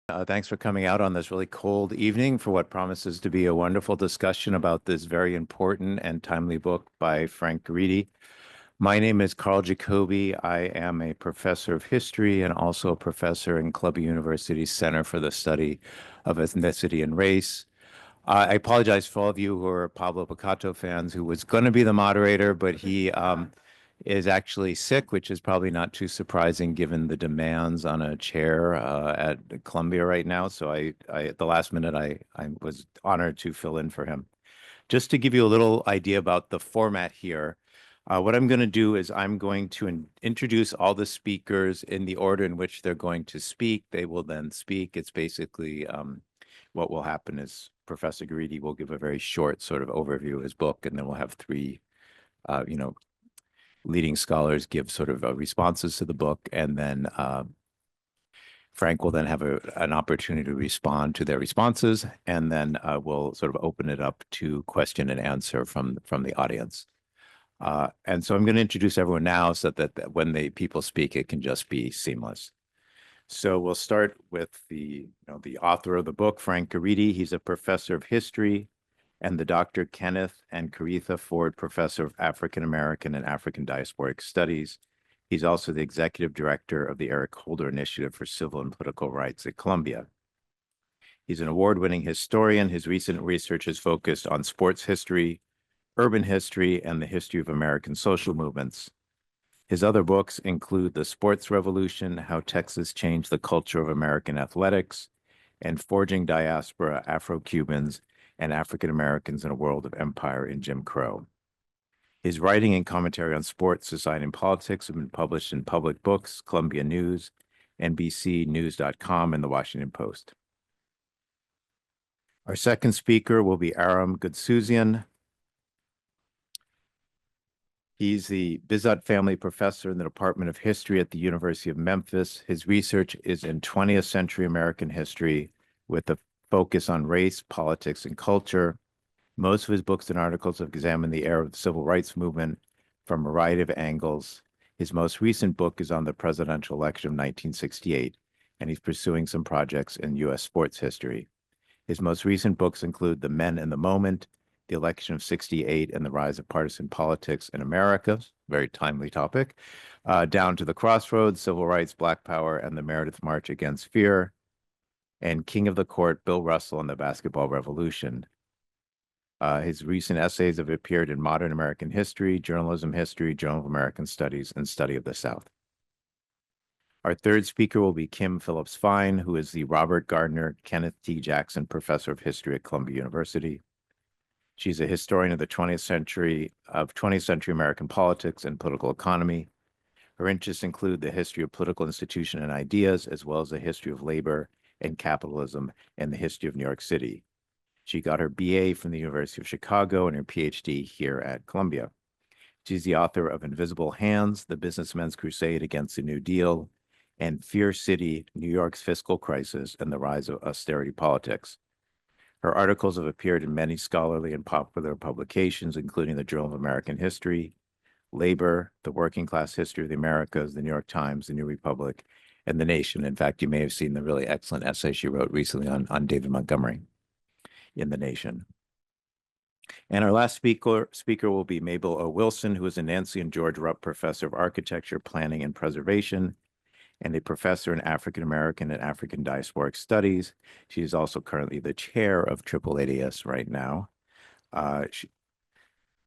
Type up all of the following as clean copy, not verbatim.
Thanks for coming out on this really cold evening for what promises to be a wonderful discussion about this very important and timely book by Frank Guridy. My name is Carl Jacoby. I am a professor of history and also a professor in Columbia University's Center for the Study of Ethnicity and Race. I apologize for all of you who are Pablo Picasso fans, who was going to be the moderator, but he is actually sick, which is probably not too surprising given the demands on a chair at Columbia right now. So at the last minute, I was honored to fill in for him. Just to give you a little idea about the format here, what I'm going to do is I'm going to introduce all the speakers in the order in which they're going to speak. They will then speak. It's basically what will happen is Professor Guridy will give a very short sort of overview of his book, and then we'll have three, leading scholars give sort of responses to the book, and then Frank will then have an opportunity to respond to their responses, and then we'll sort of open it up to question and answer from the audience. And so I'm going to introduce everyone now so that when people speak, it can just be seamless. So we'll start with the author of the book, Frank Guridy. He's a professor of history and the Dr. Kenneth and Caretha Ford Professor of African American and African Diasporic Studies. He's also the executive director of the Eric Holder Initiative for Civil and Political Rights at Columbia. He's an award-winning historian. His recent research is focused on sports history, urban history, and the history of American social movements. His other books include The Sports Revolution, How Texas Changed the Culture of American Athletics, and Forging Diaspora, Afro-Cubans and African Americans in a World of Empire in Jim Crow. His writing and commentary on sports, society, and politics have been published in Public Books, Columbia News, NBCNews.com, and The Washington Post. Our second speaker will be Aram Goodsouzian. He's the Bizot Family Professor in the Department of History at the University of Memphis. His research is in 20th century American history with a focus on race, politics, and culture. Most of his books and articles have examined the era of the civil rights movement from a variety of angles. His most recent book is on the presidential election of 1968, and he's pursuing some projects in U.S. sports history. His most recent books include The Men in the Moment, The Election of 68 and the Rise of Partisan Politics in America, very timely topic, Down to the Crossroads, Civil Rights, Black Power, and the Meredith March Against Fear, and King of the Court, Bill Russell and the Basketball Revolution. His recent essays have appeared in Modern American History, Journalism History, Journal of American Studies, and Study of the South. Our third speaker will be Kim Phillips Fine, who is the Robert Gardner Kenneth T. Jackson Professor of History at Columbia University. She's a historian of the 20th century American politics and political economy. Her interests include the history of political institution and ideas, as well as the history of labor and capitalism and the history of New York City. She got her BA from the University of Chicago and her PhD here at Columbia. She's the author of Invisible Hands, The Businessmen's Crusade Against the New Deal, and Fear City, New York's Fiscal Crisis and the Rise of Austerity Politics. Her articles have appeared in many scholarly and popular publications, including the Journal of American History, Labor, The Working Class History of the Americas, the New York Times, the New Republic, and The Nation. In fact, you may have seen the really excellent essay she wrote recently on David Montgomery in The Nation. And our last speaker will be Mabel O. Wilson, who is a Nancy and George Rupp Professor of Architecture, Planning, and Preservation, and a professor in African American and African Diasporic Studies. She is also currently the chair of AAADS right now.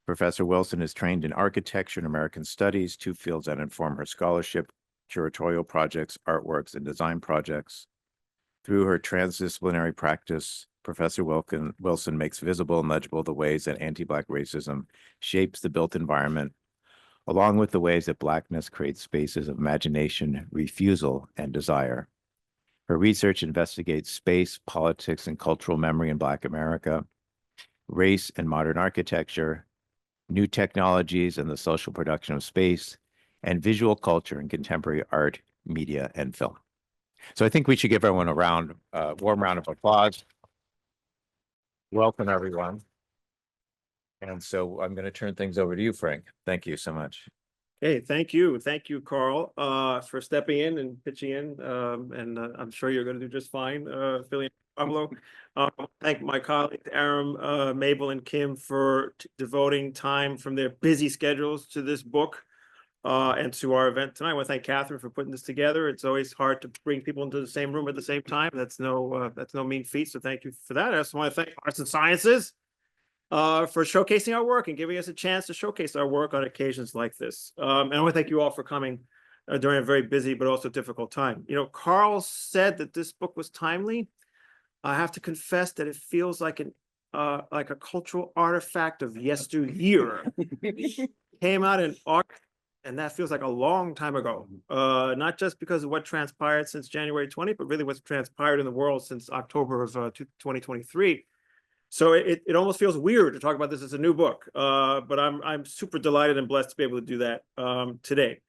Professor Wilson is trained in architecture and American studies, two fields that inform her scholarship, curatorial projects, artworks, and design projects. Through her transdisciplinary practice, Professor Wilson makes visible and legible the ways that anti-Black racism shapes the built environment, along with the ways that Blackness creates spaces of imagination, refusal, and desire. Her research investigates space, politics, and cultural memory in Black America, race and modern architecture, new technologies and the social production of space, and visual culture in contemporary art, media, and film. So I think we should give everyone a warm round of applause. Welcome, everyone. And so I'm going to turn things over to you, Frank. Thank you so much. Hey, thank you. Thank you, Carl, for stepping in and pitching in. I'm sure you're going to do just fine, filling in Pablo. Thank my colleagues, Aram, Mabel, and Kim for devoting time from their busy schedules to this book and to our event tonight. I want to thank Catherine for putting this together. It's always hard to bring people into the same room at the same time. That's no mean feat. So thank you for that. I also want to thank Arts and Sciences for showcasing our work and giving us a chance to showcase our work on occasions like this. And I want to thank you all for coming during a very busy but also difficult time. You know, Carl said that this book was timely. I have to confess that it feels like a cultural artifact of yesteryear. Came out in August, and that feels like a long time ago. Not just because of what transpired since January 20th, but really what's transpired in the world since October of 2023. So it almost feels weird to talk about this as a new book, but I'm super delighted and blessed to be able to do that today.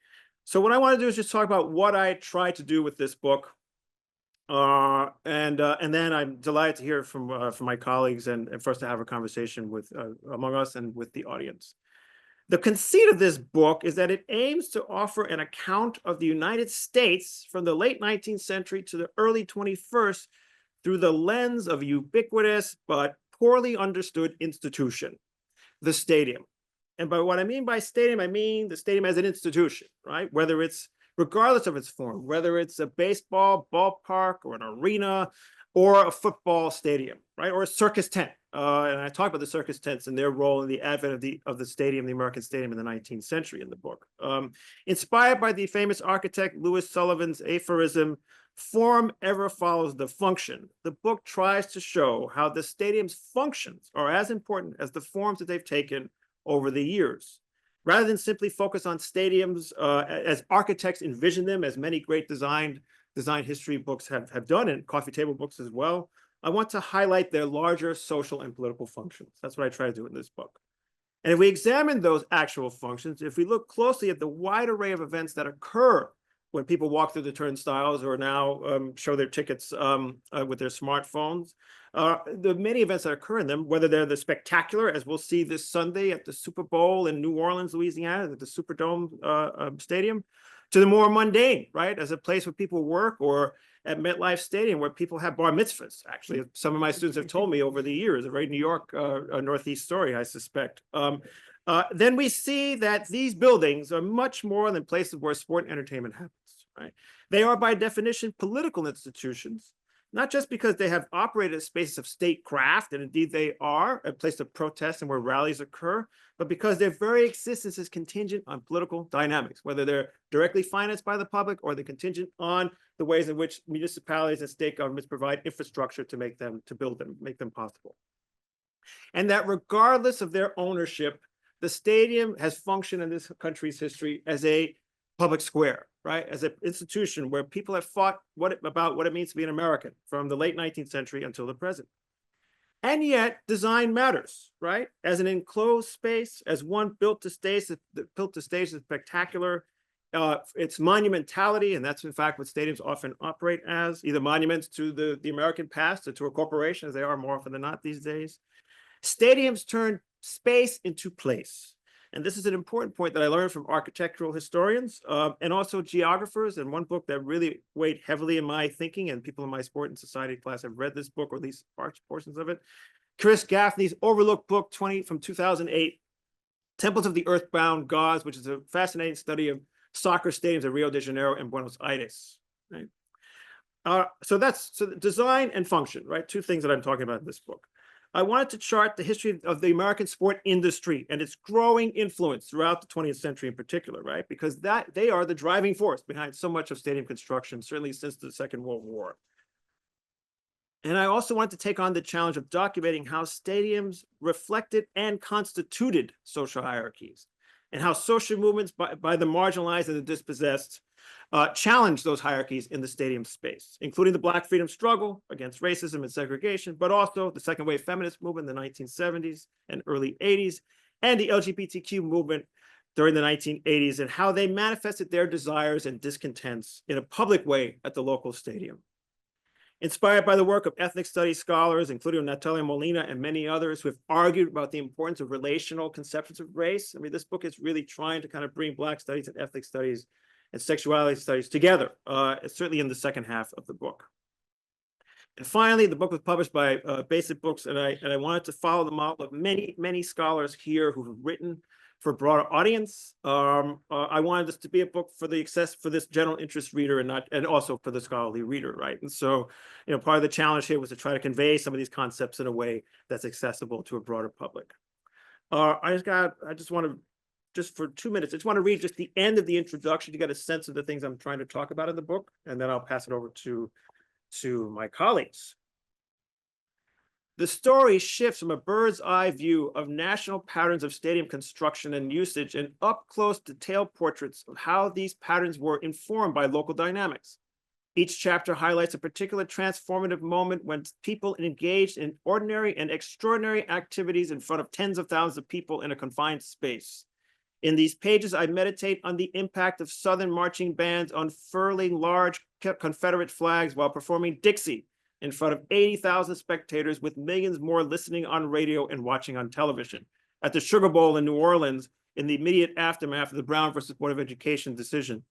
So what I want to do is just talk about what I tried to do with this book, and then I'm delighted to hear from my colleagues and for us to have a conversation with among us and with the audience. The conceit of this book is that it aims to offer an account of the United States from the late 19th century to the early 21st through the lens of a ubiquitous but poorly understood institution, the stadium. And by what I mean by stadium, I mean the stadium as an institution, right? Whether it's, regardless of its form, whether it's a baseball ballpark or an arena or a football stadium, right? Or a circus tent. And I talk about the circus tents and their role in the advent of the stadium, the American stadium in the 19th century in the book. Inspired by the famous architect Louis Sullivan's aphorism, "Form ever follows the function," the book tries to show how the stadium's functions are as important as the forms that they've taken over the years. Rather than simply focus on stadiums as architects envision them, as many great design history books have done, and coffee table books as well, I want to highlight their larger social and political functions. That's what I try to do in this book. And if we examine those actual functions, if we look closely at the wide array of events that occur when people walk through the turnstiles or now show their tickets with their smartphones, the many events that occur in them, whether they're the spectacular, as we'll see this Sunday at the Super Bowl in New Orleans, Louisiana, at the Superdome Stadium, to the more mundane, right, as a place where people work, or at MetLife Stadium where people have bar mitzvahs. Actually, some of my students have told me over the years, a very New York Northeast story, I suspect. Then we see that these buildings are much more than places where sport and entertainment happens, right? They are by definition political institutions, not just because they have operated as spaces of statecraft, and indeed they are a place of protest and where rallies occur, but because their very existence is contingent on political dynamics, whether they're directly financed by the public or they're contingent on the ways in which municipalities and state governments provide infrastructure to build them, make them possible. And that regardless of their ownership, the stadium has functioned in this country's history as a public square, right? As an institution where people have fought about what it means to be an American from the late 19th century until the present. And yet design matters, right? As an enclosed space, as one built to stage the spectacular, its monumentality, and that's in fact what stadiums often operate as, either monuments to the American past or to a corporation, as they are more often than not these days. Stadiums turn space into place. And this is an important point that I learned from architectural historians and also geographers. And one book that really weighed heavily in my thinking, and people in my sport and society class have read this book, or at least portions of it, Chris Gaffney's overlooked book from 2008, Temples of the Earthbound Gods, which is a fascinating study of soccer stadiums in Rio de Janeiro and Buenos Aires. Right? So design and function, right? Two things that I'm talking about in this book. I wanted to chart the history of the American sport industry and its growing influence throughout the 20th century in particular, right? Because they are the driving force behind so much of stadium construction, certainly since the Second World War. And I also wanted to take on the challenge of documenting how stadiums reflected and constituted social hierarchies, and how social movements by the marginalized and the dispossessed challenged those hierarchies in the stadium space, including the Black freedom struggle against racism and segregation, but also the second wave feminist movement in the 1970s and early 80s, and the LGBTQ movement during the 1980s, and how they manifested their desires and discontents in a public way at the local stadium. Inspired by the work of ethnic studies scholars, including Natalia Molina and many others who have argued about the importance of relational conceptions of race. I mean, this book is really trying to kind of bring Black studies and ethnic studies and sexuality studies together, certainly in the second half of the book. And finally, the book was published by Basic Books, and I wanted to follow the model of many scholars here who have written for a broader audience. I wanted this to be a book for this general interest reader and also for the scholarly reader, right? And so, part of the challenge here was to try to convey some of these concepts in a way that's accessible to a broader public. Just for 2 minutes, I just want to read just the end of the introduction to get a sense of the things I'm trying to talk about in the book, and then I'll pass it over to my colleagues. The story shifts from a bird's eye view of national patterns of stadium construction and usage and up close detailed portraits of how these patterns were informed by local dynamics. Each chapter highlights a particular transformative moment when people engaged in ordinary and extraordinary activities in front of tens of thousands of people in a confined space. In these pages, I meditate on the impact of Southern marching bands on furling large Confederate flags while performing Dixie in front of 80,000 spectators, with millions more listening on radio and watching on television. At the Sugar Bowl in New Orleans, in the immediate aftermath of the Brown versus Board of Education decision.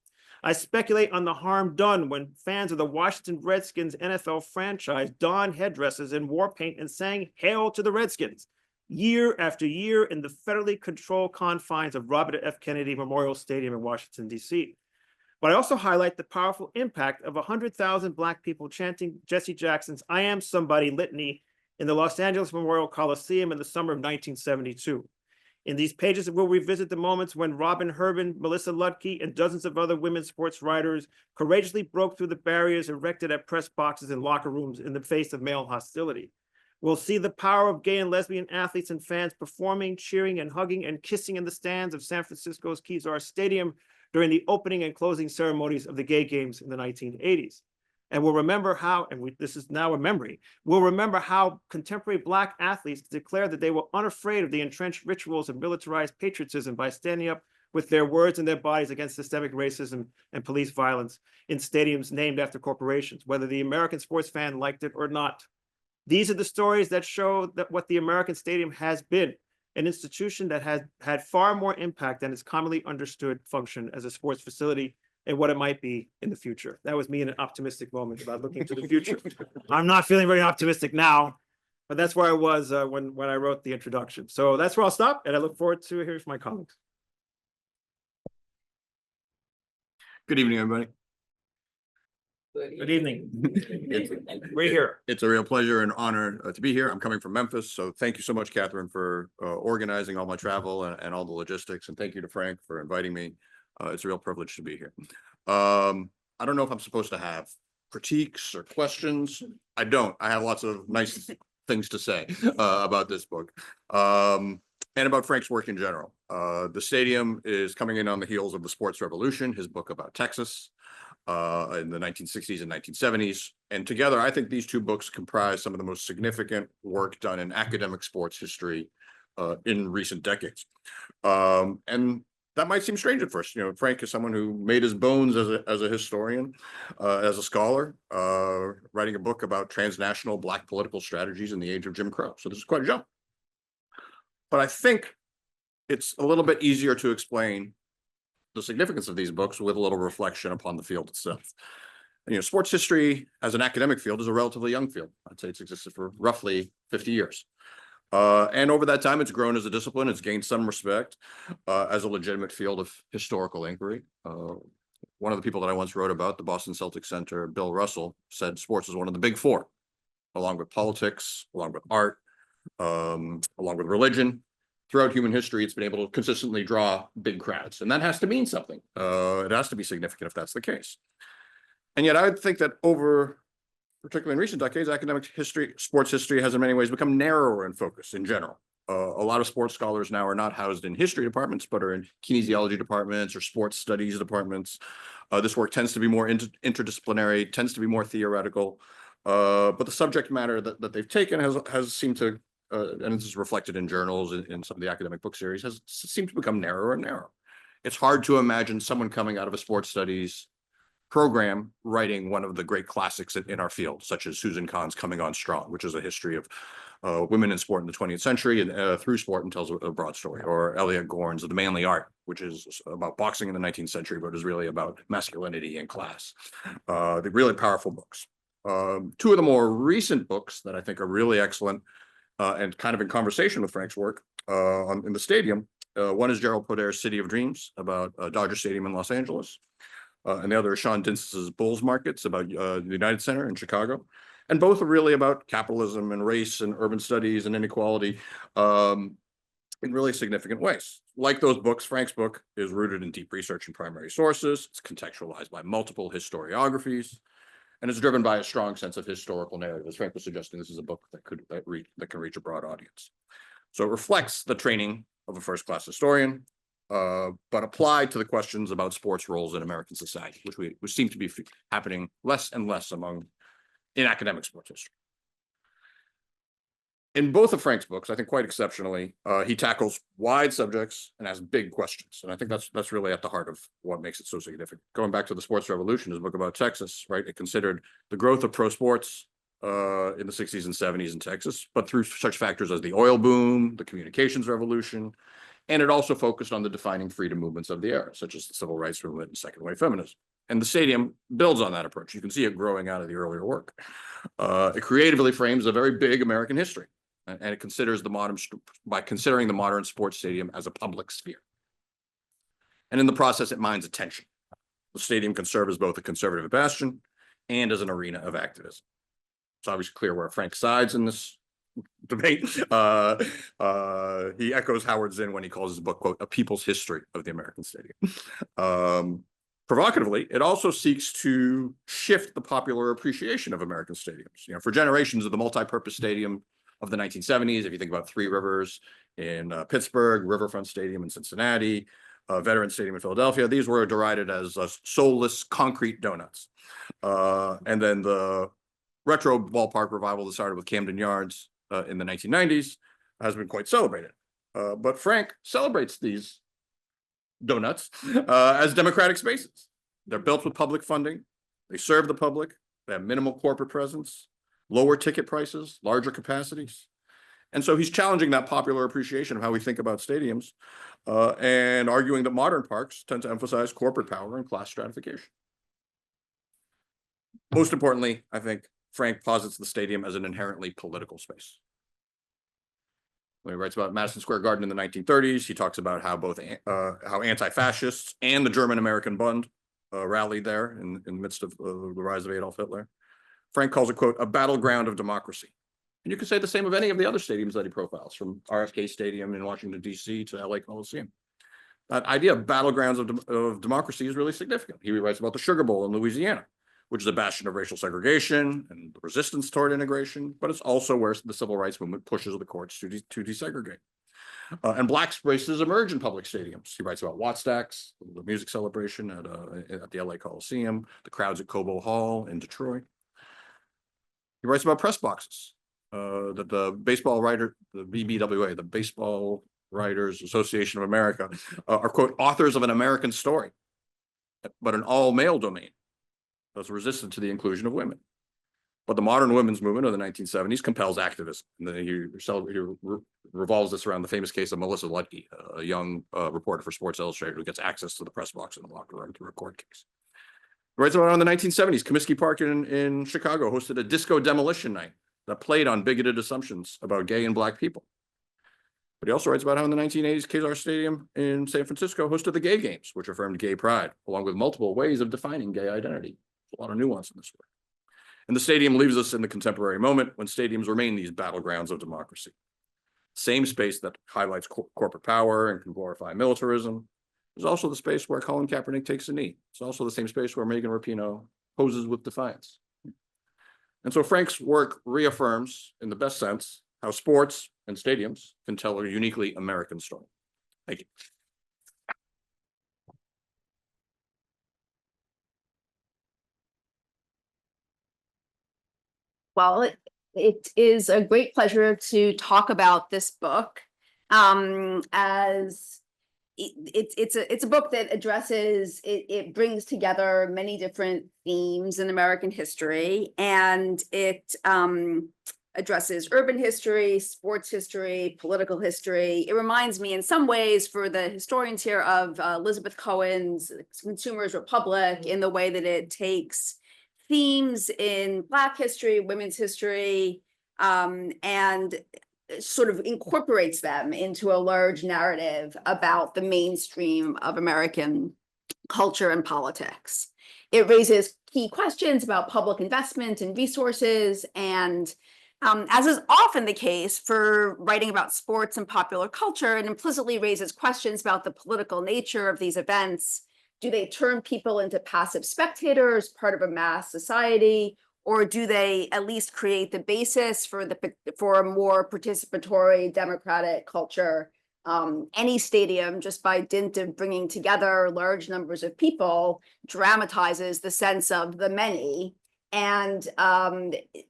I speculate on the harm done when fans of the Washington Redskins NFL franchise donned headdresses and war paint and sang "Hail to the Redskins" year after year in the federally controlled confines of Robert F. Kennedy Memorial Stadium in Washington, D.C. But I also highlight the powerful impact of 100,000 Black people chanting Jesse Jackson's "I Am Somebody" litany in the Los Angeles Memorial Coliseum in the summer of 1972. In these pages, we'll revisit the moments when Robin Herbin, Melissa Ludke, and dozens of other women's sports writers courageously broke through the barriers erected at press boxes and locker rooms in the face of male hostility. We'll see the power of gay and lesbian athletes and fans performing, cheering, and hugging and kissing in the stands of San Francisco's Kezar Stadium during the opening and closing ceremonies of the gay games in the 1980s. And we'll remember how, this is now a memory, we'll remember how contemporary Black athletes declared that they were unafraid of the entrenched rituals of militarized patriotism by standing up with their words and their bodies against systemic racism and police violence in stadiums named after corporations, whether the American sports fan liked it or not. These are the stories that show that what the American Stadium has been, an institution that has had far more impact than its commonly understood function as a sports facility and what it might be in the future. That was me in an optimistic moment about looking to the future. I'm not feeling very optimistic now, but that's where I was when I wrote the introduction. So that's where I'll stop, and I look forward to hearing from my colleagues. Good evening, everybody. Good evening. We're here. It's a real pleasure and honor to be here. I'm coming from Memphis, so thank you so much, Catherine, for organizing all my travel and all the logistics, and thank you to Frank for inviting me. It's a real privilege to be here. I don't know if I'm supposed to have critiques or questions. I don't. I have lots of nice things to say about this book and about Frank's work in general. The Stadium is coming in on the heels of The Sports Revolution, his book about Texas. In the 1960s and 1970s. And together, I think these two books comprise some of the most significant work done in academic sports history in recent decades. And that might seem strange at first. Frank is someone who made his bones as a historian, as a scholar, writing a book about transnational Black political strategies in the age of Jim Crow. So this is quite a jump. But I think it's a little bit easier to explain the significance of these books with a little reflection upon the field itself. Sports history as an academic field is a relatively young field. I'd say it's existed for roughly 50 years. And over that time, it's grown as a discipline. It's gained some respect as a legitimate field of historical inquiry. One of the people that I once wrote about, the Boston Celtics center, Bill Russell, said sports is one of the big four, along with politics, along with art, along with religion. Throughout human history, it's been able to consistently draw big crowds, and that has to mean something. It has to be significant if that's the case. And yet I would think that particularly in recent decades, academic history, sports history has in many ways become narrower in focus in general. A lot of sports scholars now are not housed in history departments, but are in kinesiology departments or sports studies departments. This work tends to be more interdisciplinary, tends to be more theoretical, but the subject matter that they've taken has seemed to and this is reflected in journals in some of the academic book series, has seemed to become narrower and narrower. It's hard to imagine someone coming out of a sports studies program writing one of the great classics in our field, such as Susan Kahn's Coming On Strong, which is a history of women in sport in the 20th century and through sport, and tells a broad story. Or Elliot Gorn's The Manly Art, which is about boxing in the 19th century, but is really about masculinity and class. They're really powerful books. Two of the more recent books that I think are really excellent and kind of in conversation with Frank's work in the stadium. One is Gerald Poder's City of Dreams about Dodger Stadium in Los Angeles. And the other is Sean Dintz's Bulls Markets about the United Center in Chicago. And both are really about capitalism and race and urban studies and inequality in really significant ways. Like those books, Frank's book is rooted in deep research and primary sources. It's contextualized by multiple historiographies, and it's driven by a strong sense of historical narrative. As Frank was suggesting, this is a book that can reach a broad audience. So it reflects the training of a first-class historian, but applied to the questions about sports roles in American society, which seem to be happening less and less in academic sports history. In both of Frank's books, I think quite exceptionally, he tackles wide subjects and has big questions. And I think that's really at the heart of what makes it so significant. Going back to the Sports Revolution, his book about Texas, right? It considered the growth of pro sports in the 60s and 70s in Texas, but through such factors as the oil boom, the communications revolution, and it also focused on the defining freedom movements of the era, such as the civil rights movement and second wave feminism. And the stadium builds on that approach. You can see it growing out of the earlier work. It creatively frames a very big American history, and it considers by considering the modern sports stadium as a public sphere. And in the process, it mines attention. The stadium can serve as both a conservative bastion and as an arena of activism. It's obviously clear where Frank sides in this debate. He echoes Howard Zinn when he calls his book, quote, "A People's History of the American Stadium." Provocatively, it also seeks to shift the popular appreciation of American stadiums. You know, for generations of the multi-purpose stadium of the 1970s, if you think about Three Rivers in Pittsburgh, Riverfront Stadium in Cincinnati, Veterans Stadium in Philadelphia, these were derided as soulless concrete donuts. And then the retro ballpark revival that started with Camden Yards in the 1990s has been quite celebrated. But Frank celebrates these donuts as democratic spaces. They're built with public funding. They serve the public. They have minimal corporate presence, lower ticket prices, larger capacities. And so he's challenging that popular appreciation of how we think about stadiums and arguing that modern parks tend to emphasize corporate power and class stratification. Most importantly, I think Frank posits the stadium as an inherently political space. When he writes about Madison Square Garden in the 1930s, he talks about how both how anti-fascists and the German-American Bund rallied there in the midst of the rise of Adolf Hitler. Frank calls it, quote, "a battleground of democracy." And you can say the same of any of the other stadiums that he profiles, from RFK Stadium in Washington, D.C. to LA Coliseum. That idea of battlegrounds of democracy is really significant. He writes about the Sugar Bowl in Louisiana, which is a bastion of racial segregation and the resistance toward integration, but it's also where the civil rights movement pushes the courts to desegregate. And black spaces emerge in public stadiums. He writes about Wattstacks, the music celebration at the LA Coliseum, the crowds at Cobo Hall in Detroit. He writes about press boxes, that the BBWA, the Baseball Writers Association of America, are, quote, authors of an American story, but an all-male domain that's resistant to the inclusion of women. But the modern women's movement of the 1970s compels activism. And then he revolves this around the famous case of Melissa Lutke, a young reporter for Sports Illustrated who gets access to the press box in the locker room to record case. He writes about in the 1970s, Comiskey Park in Chicago hosted a disco demolition night that played on bigoted assumptions about gay and black people. But he also writes about how in the 1980s, Kezar Stadium in San Francisco hosted the Gay Games, which affirmed gay pride, along with multiple ways of defining gay identity. A lot of nuance in this work. And the stadium leaves us in the contemporary moment when stadiums remain these battlegrounds of democracy. Same space that highlights corporate power and can glorify militarism is also the space where Colin Kaepernick takes a knee. It's also the same space where Megan Rapinoe poses with defiance. And so Frank's work reaffirms, in the best sense, how sports and stadiums can tell a uniquely American story. Thank you. Well, it is a great pleasure to talk about this book. As it's a book that addresses it brings together many different themes in American history, and it addresses urban history, sports history, political history. It reminds me in some ways, for the historians here, of Elizabeth Cohen's Consumers Republic, in the way that it takes themes in Black history, women's history, and sort of incorporates them into a large narrative about the mainstream of American culture and politics. It raises key questions about public investment and resources, and as is often the case for writing about sports and popular culture, it implicitly raises questions about the political nature of these events. Do they turn people into passive spectators, part of a mass society, or do they at least create the basis for a more participatory democratic culture? Any stadium, just by dint of bringing together large numbers of people, dramatizes the sense of the many. And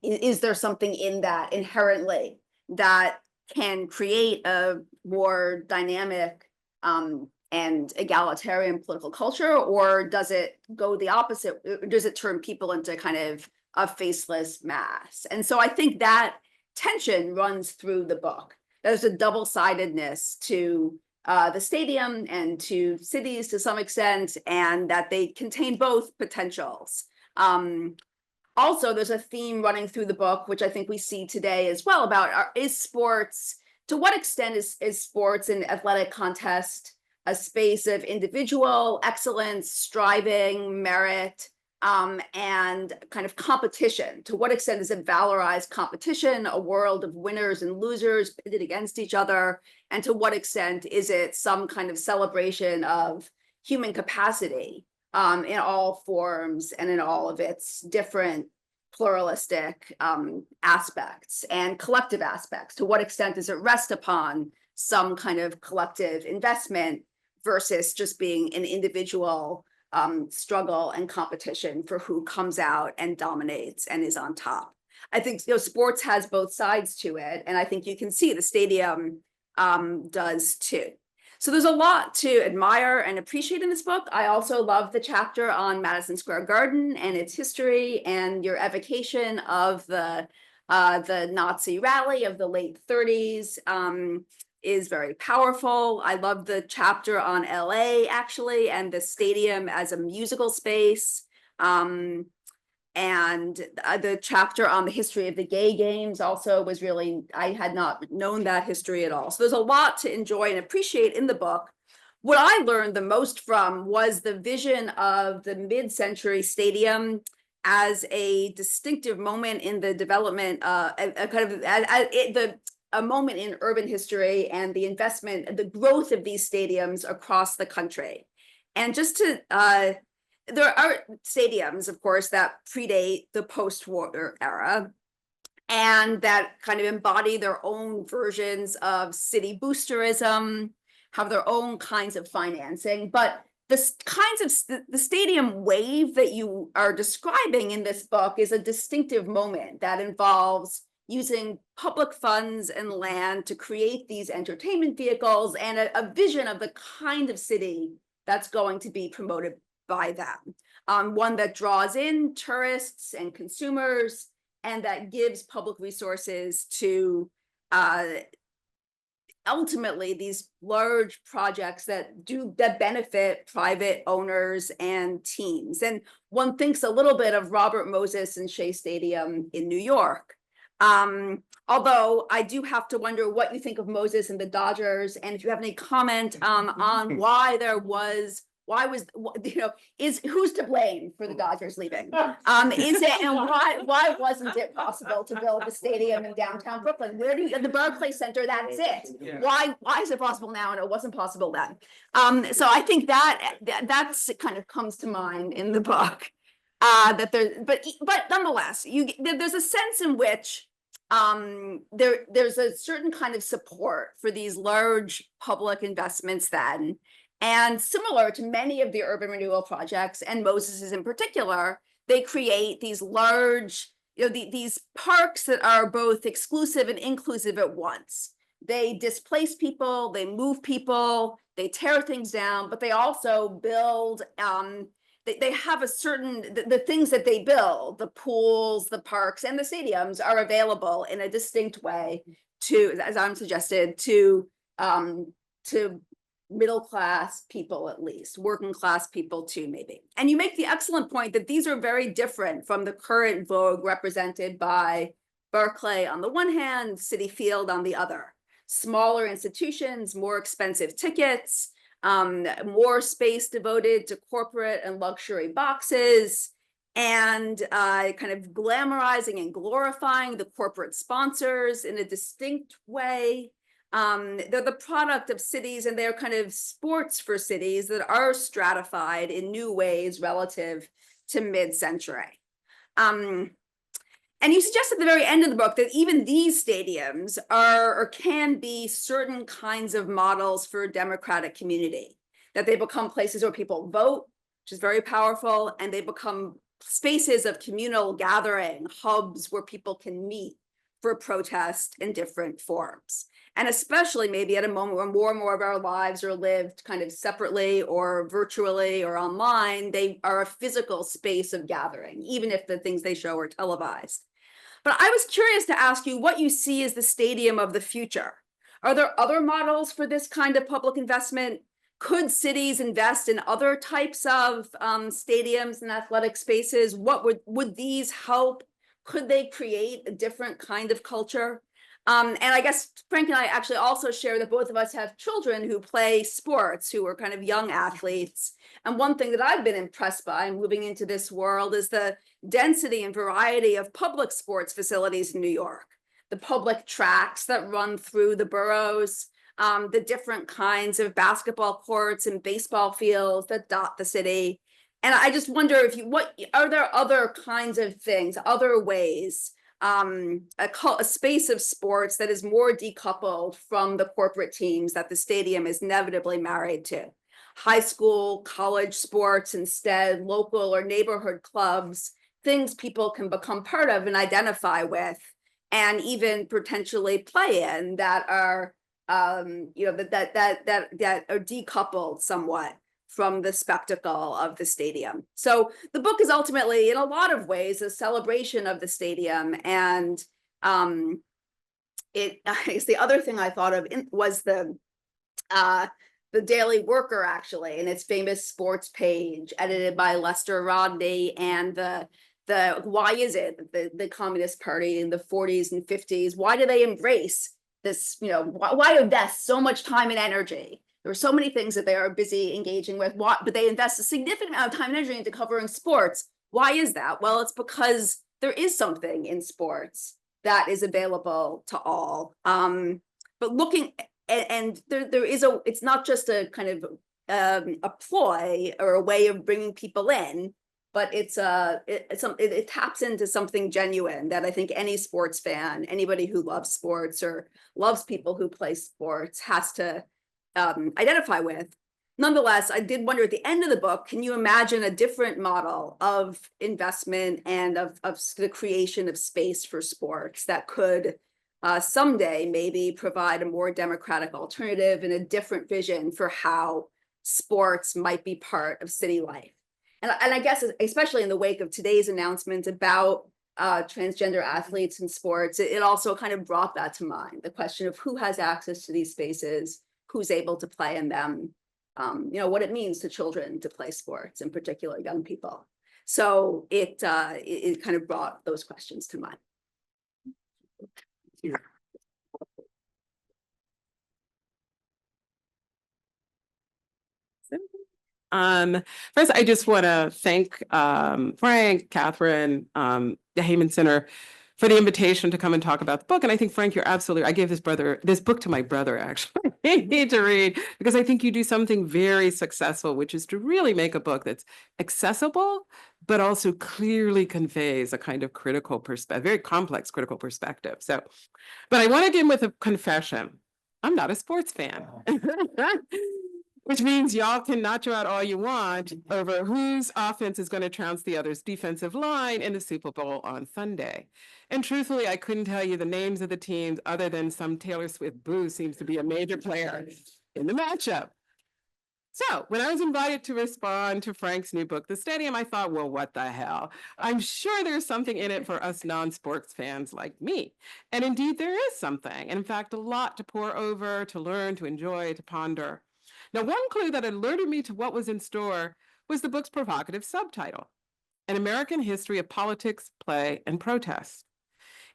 is there something in that inherently that can create a more dynamic and egalitarian political culture, or does it go the opposite? Does it turn people into kind of a faceless mass? And so I think that tension runs through the book. There's a double-sidedness to the stadium and to cities to some extent, and that they contain both potentials. Also, there's a theme running through the book, which I think we see today as well, about is sports, to what extent is sports and athletic contest a space of individual excellence, striving, merit, and kind of competition? To what extent is it valorized competition, a world of winners and losers pitted against each other? And to what extent is it some kind of celebration of human capacity in all forms and in all of its different pluralistic aspects and collective aspects? To what extent does it rest upon some kind of collective investment versus just being an individual struggle and competition for who comes out and dominates and is on top? I think sports has both sides to it, and I think you can see the stadium does too. So there's a lot to admire and appreciate in this book. I also love the chapter on Madison Square Garden and its history, and your evocation of the Nazi rally of the late 30s is very powerful. I love the chapter on LA, actually, and the stadium as a musical space. And the chapter on the history of the gay games also was really, I had not known that history at all. So there's a lot to enjoy and appreciate in the book. What I learned the most from was the vision of the mid-century stadium as a distinctive moment in the development, a moment in urban history and the investment, the growth of these stadiums across the country. And just to, there are stadiums, of course, that predate the post-war era and that kind of embody their own versions of city boosterism, have their own kinds of financing. But the stadium wave that you are describing in this book is a distinctive moment that involves using public funds and land to create these entertainment vehicles and a vision of the kind of city that's going to be promoted by them. One that draws in tourists and consumers and that gives public resources to ultimately these large projects that benefit private owners and teams. And one thinks a little bit of Robert Moses and Shea Stadium in New York. Although I do have to wonder what you think of Moses and the Dodgers, and if you have any comment on who's to blame for the Dodgers leaving? Is it, and why wasn't it possible to build a stadium in downtown Brooklyn? Where do you, the Barclays Center, that's it. Yeah. Why is it possible now and it wasn't possible then? So I think that's kind of comes to mind in the book. But nonetheless, there's a sense in which there's a certain kind of support for these large public investments then. And similar to many of the urban renewal projects, and Moses's in particular, they create these large, these parks that are both exclusive and inclusive at once. They displace people, they move people, they tear things down, but they also build, they have a certain, the things that they build, the pools, the parks, and the stadiums are available in a distinct way to, as I'm suggested, to middle-class people, at least working class people too, maybe. And you make the excellent point that these are very different from the current vogue represented by Barclay on the one hand, Citi Field on the other. Smaller institutions, more expensive tickets, more space devoted to corporate and luxury boxes, and kind of glamorizing and glorifying the corporate sponsors in a distinct way. They're the product of cities, and they're kind of sports for cities that are stratified in new ways relative to mid-century. And you suggest at the very end of the book that even these stadiums are or can be certain kinds of models for a democratic community, that they become places where people vote, which is very powerful, and they become spaces of communal gathering, hubs where people can meet for protest in different forms. And especially maybe at a moment where more and more of our lives are lived kind of separately or virtually or online, they are a physical space of gathering, even if the things they show are televised. But I was curious to ask you what you see as the stadium of the future. Are there other models for this kind of public investment? Could cities invest in other types of stadiums and athletic spaces? What would these help? Could they create a different kind of culture? And I guess Frank and I actually also share that both of us have children who play sports, who are kind of young athletes. And one thing that I've been impressed by moving into this world is the density and variety of public sports facilities in New York, the public tracks that run through the boroughs, the different kinds of basketball courts and baseball fields that dot the city. And I just wonder if what are there other kinds of things, other ways, a space of sports that is more decoupled from the corporate teams that the stadium is inevitably married to? High school, college sports instead, local or neighborhood clubs, things people can become part of and identify with, and even potentially play in that are, that are decoupled somewhat from the spectacle of the stadium. So the book is ultimately, in a lot of ways, a celebration of the stadium. And I guess the other thing I thought of was the Daily Worker, actually, and its famous sports page, edited by Lester Rodney, and the why is it the Communist Party in the 40s and 50s? Why do they embrace this? Why invest so much time and energy? There are so many things that they are busy engaging with, but they invest a significant amount of time and energy into covering sports. Why is that? Well, it's because there is something in sports that is available to all. But looking, and there is it's not just a kind of a ploy or a way of bringing people in, but it taps into something genuine that I think any sports fan, anybody who loves sports or loves people who play sports, has to identify with. Nonetheless, I did wonder at the end of the book, can you imagine a different model of investment and of the creation of space for sports that could someday maybe provide a more democratic alternative and a different vision for how sports might be part of city life? And I guess especially in the wake of today's announcement about transgender athletes in sports, it also kind of brought that to mind, the question of who has access to these spaces, who's able to play in them, what it means to children to play sports, in particular young people. So it kind of brought those questions to mind. First, I just want to thank Frank, Catherine, the Heyman Center for the invitation to come and talk about the book. And I think, Frank, you're absolutely, I gave this book to my brother, actually, to read, because I think you do something very successful, which is to really make a book that's accessible, but also clearly conveys a kind of critical perspective, very complex critical perspective. So, but I want to begin with a confession. I'm not a sports fan. Which means y'all can notch out all you want over whose offense is going to trounce the other's defensive line in the Super Bowl on Sunday. And truthfully, I couldn't tell you the names of the teams other than some Taylor Swift boo seems to be a major player in the matchup. So when I was invited to respond to Frank's new book, The Stadium, I thought, well, what the hell? I'm sure there's something in it for us non-sports fans like me. And indeed, there is something. And in fact, a lot to pore over, to learn, to enjoy, to ponder. Now, one clue that alerted me to what was in store was the book's provocative subtitle, An American History of Politics, Play, and Protest.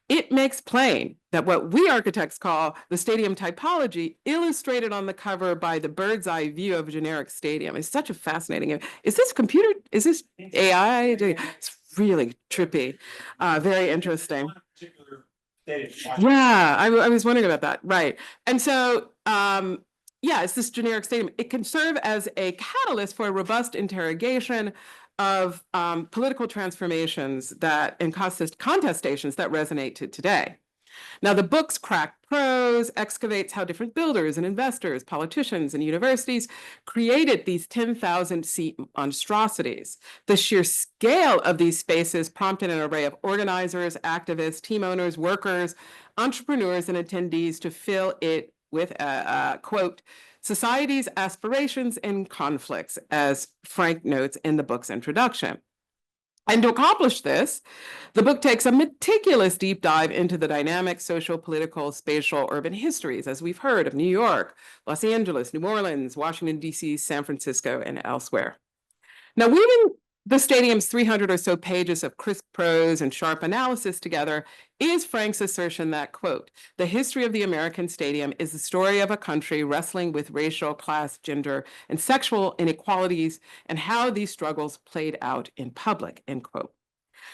It makes plain that what we architects call the stadium typology, illustrated on the cover by the bird's eye view of a generic stadium, is such a fascinating. Is this computer? Is this AI? It's really trippy, very interesting. Yeah, I was wondering about that. Right. And so, yeah, it's this generic stadium. It can serve as a catalyst for a robust interrogation of political transformations that and contestations that resonate to today. Now, the book's cracked prose excavates how different builders and investors, politicians, and universities created these 10,000-seat monstrosities. The sheer scale of these spaces prompted an array of organizers, activists, team owners, workers, entrepreneurs, and attendees to fill it with quote, society's aspirations and conflicts, as Frank notes in the book's introduction. And to accomplish this, the book takes a meticulous deep dive into the dynamic social, political, spatial, urban histories, as we've heard, of New York, Los Angeles, New Orleans, Washington, D.C., San Francisco, and elsewhere. Now, weaving the stadium's 300 or so pages of crisp prose and sharp analysis together is Frank's assertion that, quote, the history of the American stadium is the story of a country wrestling with racial, class, gender, and sexual inequalities, and how these struggles played out in public, end quote.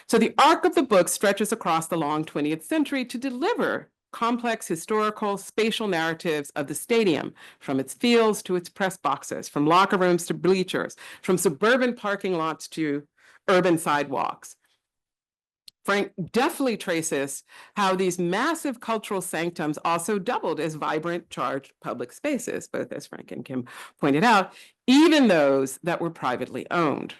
So the arc of the book stretches across the long 20th century to deliver complex historical spatial narratives of the stadium, from its fields to its press boxes, from locker rooms to bleachers, from suburban parking lots to urban sidewalks. Frank deftly traces how these massive cultural sanctums also doubled as vibrant, charged public spaces, both as Frank and Kim pointed out, even those that were privately owned.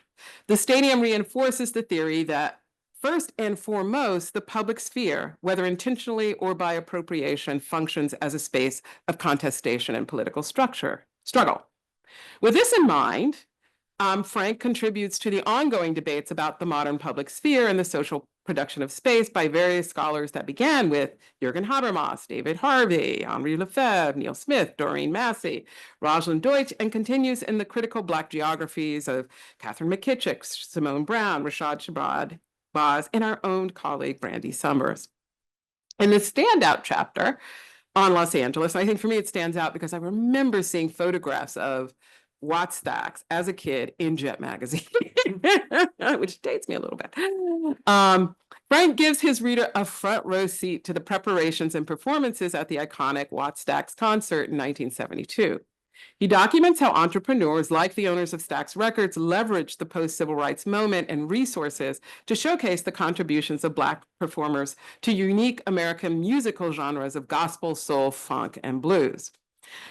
The stadium reinforces the theory that first and foremost, the public sphere, whether intentionally or by appropriation, functions as a space of contestation and political struggle. With this in mind, Frank contributes to the ongoing debates about the modern public sphere and the social production of space by various scholars that began with Jürgen Habermas, David Harvey, Henri Lefebvre, Neil Smith, Doreen Massey, Rosalind Deutsch, and continues in the critical Black geographies of Catherine McKittrick, Simone Brown, Rashad Shabazz, and our own colleague, Brandy Summers. In the standout chapter on Los Angeles, and I think for me it stands out because I remember seeing photographs of Watt Stacks as a kid in Jet magazine, which dates me a little bit. Frank gives his reader a front row seat to the preparations and performances at the iconic Watt Stacks concert in 1972. He documents how entrepreneurs, like the owners of Stax Records, leveraged the post-civil rights moment and resources to showcase the contributions of Black performers to unique American musical genres of gospel, soul, funk, and blues.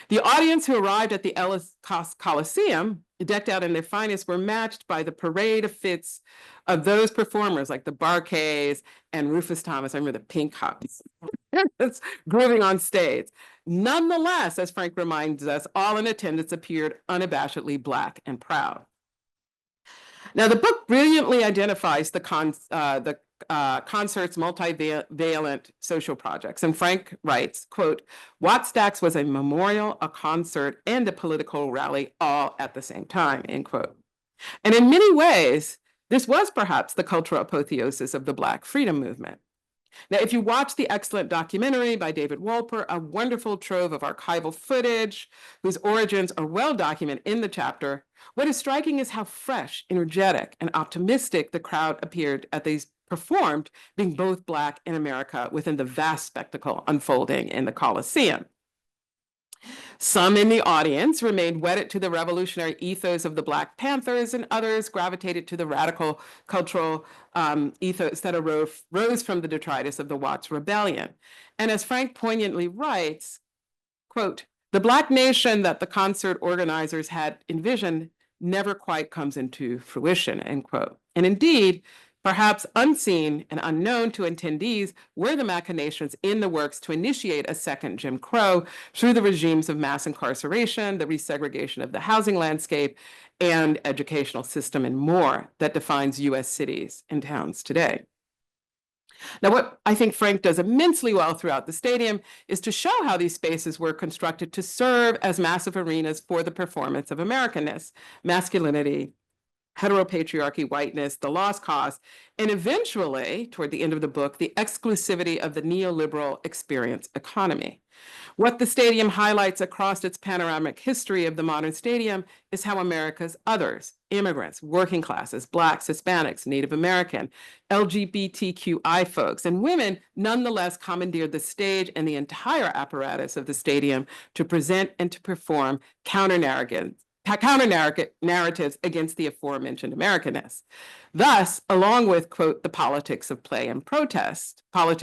The audience who arrived at the Ellis Coliseum, decked out in their finest, were matched by the parade of fits of those performers like the Barkays and Rufus Thomas. I remember the Pink Hops grooving on stage. Nonetheless, as Frank reminds us, all in attendance appeared unabashedly Black and proud. Now, the book brilliantly identifies the concert's multivalent social projects. And Frank writes, quote, Watt Stacks was a memorial, a concert, and a political rally all at the same time, end quote. And in many ways, this was perhaps the cultural apotheosis of the Black freedom movement. Now, if you watch the excellent documentary by David Wolper, a wonderful trove of archival footage whose origins are well documented in the chapter, what is striking is how fresh, energetic, and optimistic the crowd appeared as they performed, being both Black and America within the vast spectacle unfolding in the Coliseum. Some in the audience remained wedded to the revolutionary ethos of the Black Panthers, and others gravitated to the radical cultural ethos that rose from the detritus of the Watts Rebellion. And as Frank poignantly writes, quote, the Black nation that the concert organizers had envisioned never quite comes into fruition, end quote. And indeed, Perhaps unseen and unknown to attendees were the machinations in the works to initiate a second Jim Crow through the regimes of mass incarceration, the resegregation of the housing landscape, and educational system and more that defines US cities and towns today. Now, what I think Frank does immensely well throughout the stadium is to show how these spaces were constructed to serve as massive arenas for the performance of Americanness, masculinity, heteropatriarchy, whiteness, the lost cause, and eventually, toward the end of the book, the exclusivity of the neoliberal experience economy. What the stadium highlights across its panoramic history of the modern stadium is how America's others, immigrants, working classes, Blacks, Hispanics, Native American, LGBTQI folks, and women nonetheless commandeered the stage and the entire apparatus of the stadium to present and to perform counter-narratives against the aforementioned Americanness. Thus, along with, quote, the politics, play, and protest, one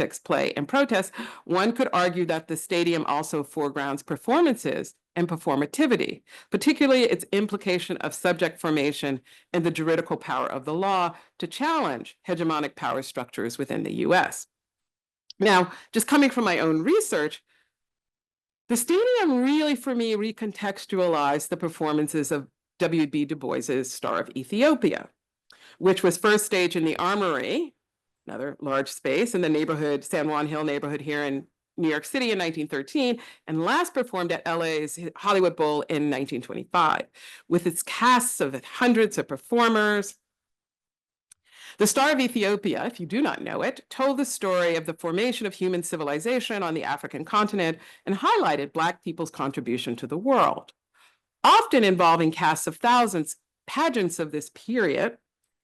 could argue that the stadium also foregrounds performances and performativity, particularly its implication of subject formation and the juridical power of the law to challenge hegemonic power structures within the US. Now, just coming from my own research, the stadium really, for me, recontextualized the performances of W.B. Du Bois's Star of Ethiopia, which was first staged in the Armory, another large space in the neighborhood, San Juan Hill neighborhood here in New York City in 1913, and last performed at LA's Hollywood Bowl in 1925, with its casts of hundreds of performers. The Star of Ethiopia, if you do not know it, told the story of the formation of human civilization on the African continent and highlighted Black people's contribution to the world. Often involving casts of thousands, pageants of this period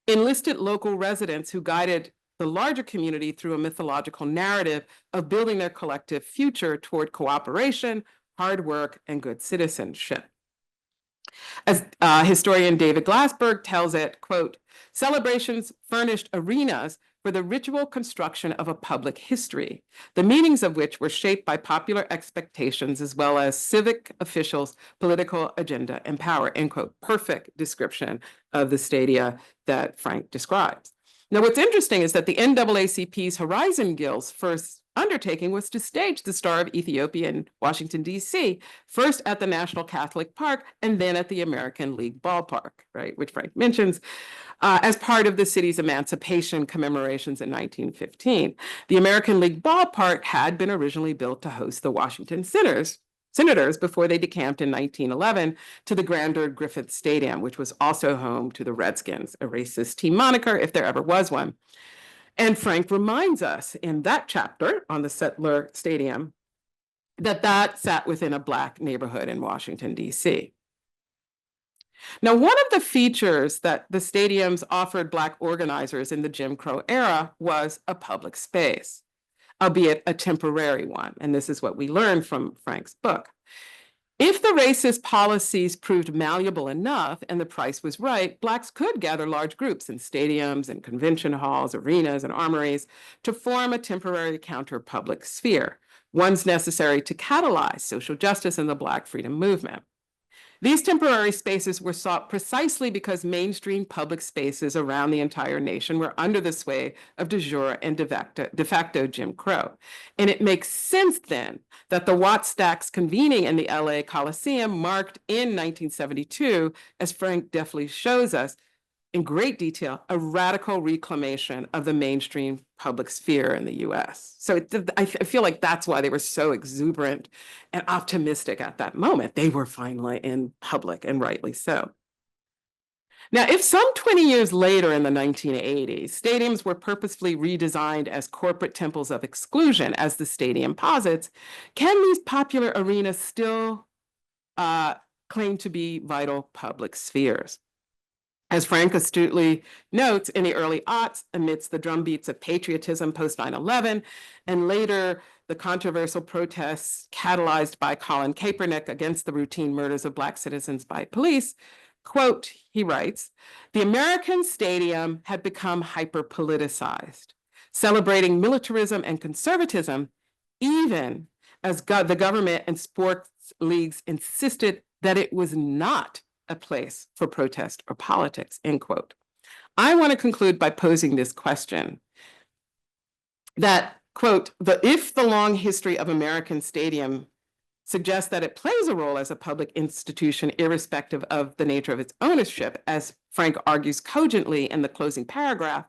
enlisted local residents who guided the larger community through a mythological narrative of building their collective future toward cooperation, hard work, and good citizenship. As historian David Glassberg tells it, quote, celebrations furnished arenas for the ritual construction of a public history, the meanings of which were shaped by popular expectations as well as civic officials' political agenda and power, end quote. Perfect description of the stadia that Frank describes. Now, what's interesting is that the NAACP's Horizon Guild's first undertaking was to stage the Star of Ethiopia in Washington, D.C., first at the National Catholic Park and then at the American League ballpark, right, which Frank mentions, as part of the city's emancipation commemorations in 1915. The American League ballpark had been originally built to host the Washington Senators before they decamped in 1911 to the grander Griffith Stadium, which was also home to the Redskins, a racist team moniker if there ever was one. And Frank reminds us in that chapter on the settler stadium that sat within a Black neighborhood in Washington, D.C. Now, one of the features that the stadiums offered Black organizers in the Jim Crow era was a public space, albeit a temporary one. And this is what we learned from Frank's book. If the racist policies proved malleable enough and the price was right, Blacks could gather large groups in stadiums and convention halls, arenas, and armories to form a temporary counter-public sphere, ones necessary to catalyze social justice in the Black freedom movement. These temporary spaces were sought precisely because mainstream public spaces around the entire nation were under the sway of de jure and de facto Jim Crow. And it makes sense then that the Watt Stacks convening in the LA Coliseum marked in 1972, as Frank deftly shows us in great detail, a radical reclamation of the mainstream public sphere in the US. So I feel like that's why they were so exuberant and optimistic at that moment. They were finally in public, and rightly so. Now, if some 20 years later in the 1980s, stadiums were purposefully redesigned as corporate temples of exclusion, as the stadium posits, can these popular arenas still claim to be vital public spheres? As Frank astutely notes, in the early aughts, amidst the drumbeats of patriotism post 9/11, and later the controversial protests catalyzed by Colin Kaepernick against the routine murders of Black citizens by police, quote, he writes, the American stadium had become hyper-politicized, celebrating militarism and conservatism, even as the government and sports leagues insisted that it was not a place for protest or politics, end quote. I want to conclude by posing this question that, quote, if the long history of American stadium suggests that it plays a role as a public institution, irrespective of the nature of its ownership, as Frank argues cogently in the closing paragraph,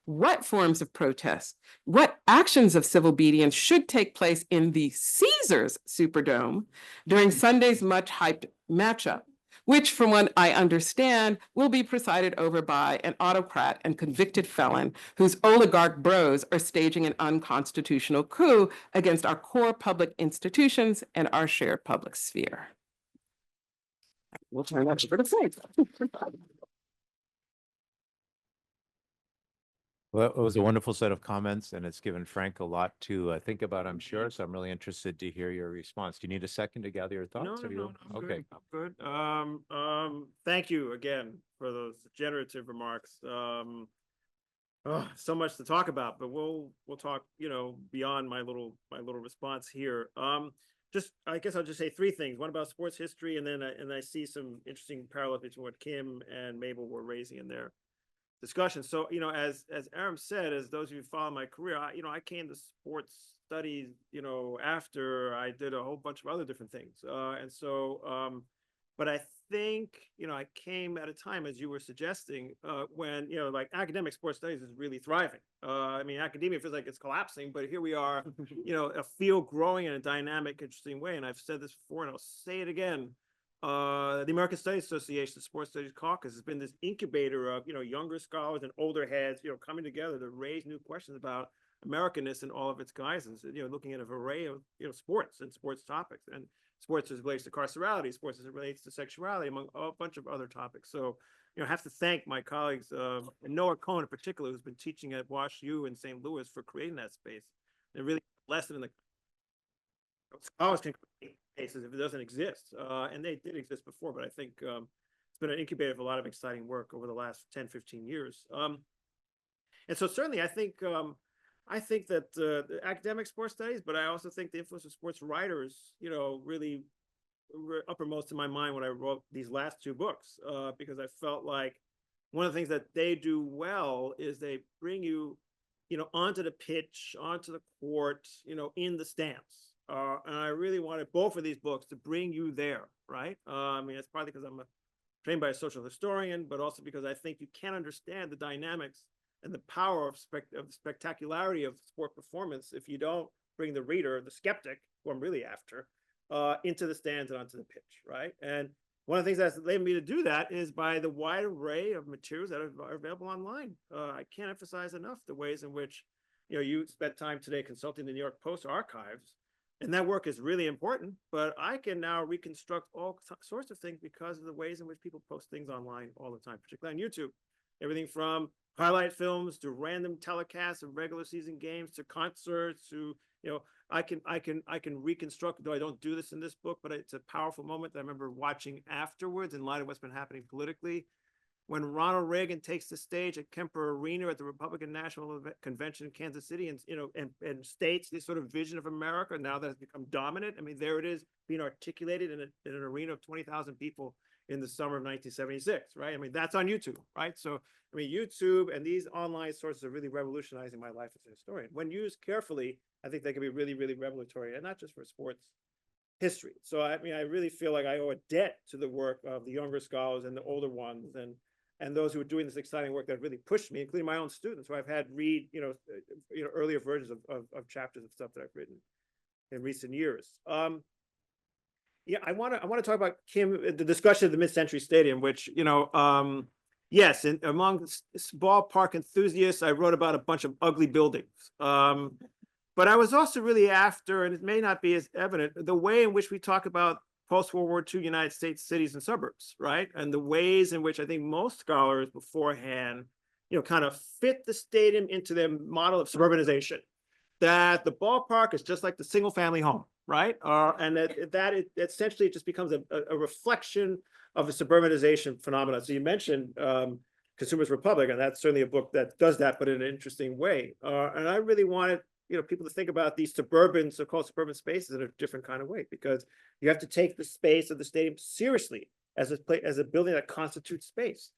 what forms of protest, what actions of civil obedience should take place in the Caesars Superdome during Sunday's much-hyped matchup, which, from what I understand, will be presided over by an autocrat and convicted felon whose oligarch bros are staging an unconstitutional coup against our core public institutions and our shared public sphere. We'll turn that over to Frank. Well, it was a wonderful set of comments, and it's given Frank a lot to think about, I'm sure. So I'm really interested to hear your response. Do you need a second to gather your thoughts? No, or no, you- no, I'm Okay. good. I'm good. Thank you again for those generative remarks. So much to talk about, but we'll talk, beyond my little response here. I guess I'll just say three things. One about sports history, and then I see some interesting parallels between what Kim and Mabel were raising in their discussion. So, as Aram said, as those of you who follow my career, I came to sports studies, after I did a whole bunch of other different things. But I think, I came at a time, as you were suggesting, when, like academic sports studies is really thriving. Academia feels like it's collapsing, but here we are, a field growing in a dynamic, interesting way. And I've said this before, and I'll say it again. The American Studies Association, the Sports Studies Caucus, has been this incubator of, younger scholars and older heads, coming together to raise new questions about Americanness in all of its guises, looking at an array of, sports and sports topics, and sports as it relates to carcerality, sports as it relates to sexuality, among a bunch of other topics. So, I have to thank my colleagues, and Noah Cohen in particular, who's been teaching at Wash U in St. Louis, for creating that space. And really lesson in the scholars can create spaces if it doesn't exist. And they did exist before, but I think it's been an incubator of a lot of exciting work over the last 10, 15 years. And so certainly I think that the academic sports studies, but I also think the influence of sports writers, really were uppermost in my mind when I wrote these last two books, because I felt like one of the things that they do well is they bring you, onto the pitch, onto the court, in the stands. And I really wanted both of these books to bring you there, right? It's partly because I'm trained by a social historian, but also because I think you can't understand the dynamics and the power of the spectacularity of sport performance if you don't bring the reader, the skeptic, who I'm really after, into the stands and onto the pitch, right? And one of the things that's enabled me to do that is by the wide array of materials that are available online. I can't emphasize enough the ways in which, you spent time today consulting the New York Post archives, and that work is really important, but I can now reconstruct all sorts of things because of the ways in which people post things online all the time, particularly on YouTube. Everything from highlight films to random telecasts of regular season games to concerts to, I can reconstruct, though I don't do this in this book, but it's a powerful moment that I remember watching afterwards in light of what's been happening politically. When Ronald Reagan takes the stage at Kemper Arena at the Republican National Convention in Kansas City, and states this sort of vision of America now that has become dominant. There it is being articulated in an arena of 20,000 people in the summer of 1976, right? That's on YouTube, right? So, YouTube and these online sources are really revolutionizing my life as a historian. When used carefully, I think they can be really, really revelatory, and not just for sports history. So, I really feel like I owe a debt to the work of the younger scholars and the older ones, and those who are doing this exciting work that really pushed me, including my own students, who I've had read, earlier versions of chapters of stuff that I've written in recent years. I want to talk about, Kim, the discussion of the Mid-Century Stadium, which, yes, and among ballpark enthusiasts, I wrote about a bunch of ugly buildings. But I was also really after, and it may not be as evident, the way in which we talk about post-World War II United States cities and suburbs, right? And the ways in which I think most scholars beforehand, kind of fit the stadium into their model of suburbanization, that the ballpark is just like the single family home, right? And that it essentially just becomes a reflection of a suburbanization phenomenon. So you mentioned Consumers Republic, and that's certainly a book that does that, but in an interesting way. And I really wanted people to think about these suburban, so-called suburban spaces in a different kind of way, because you have to take the space of the stadium seriously as a building that constitutes space.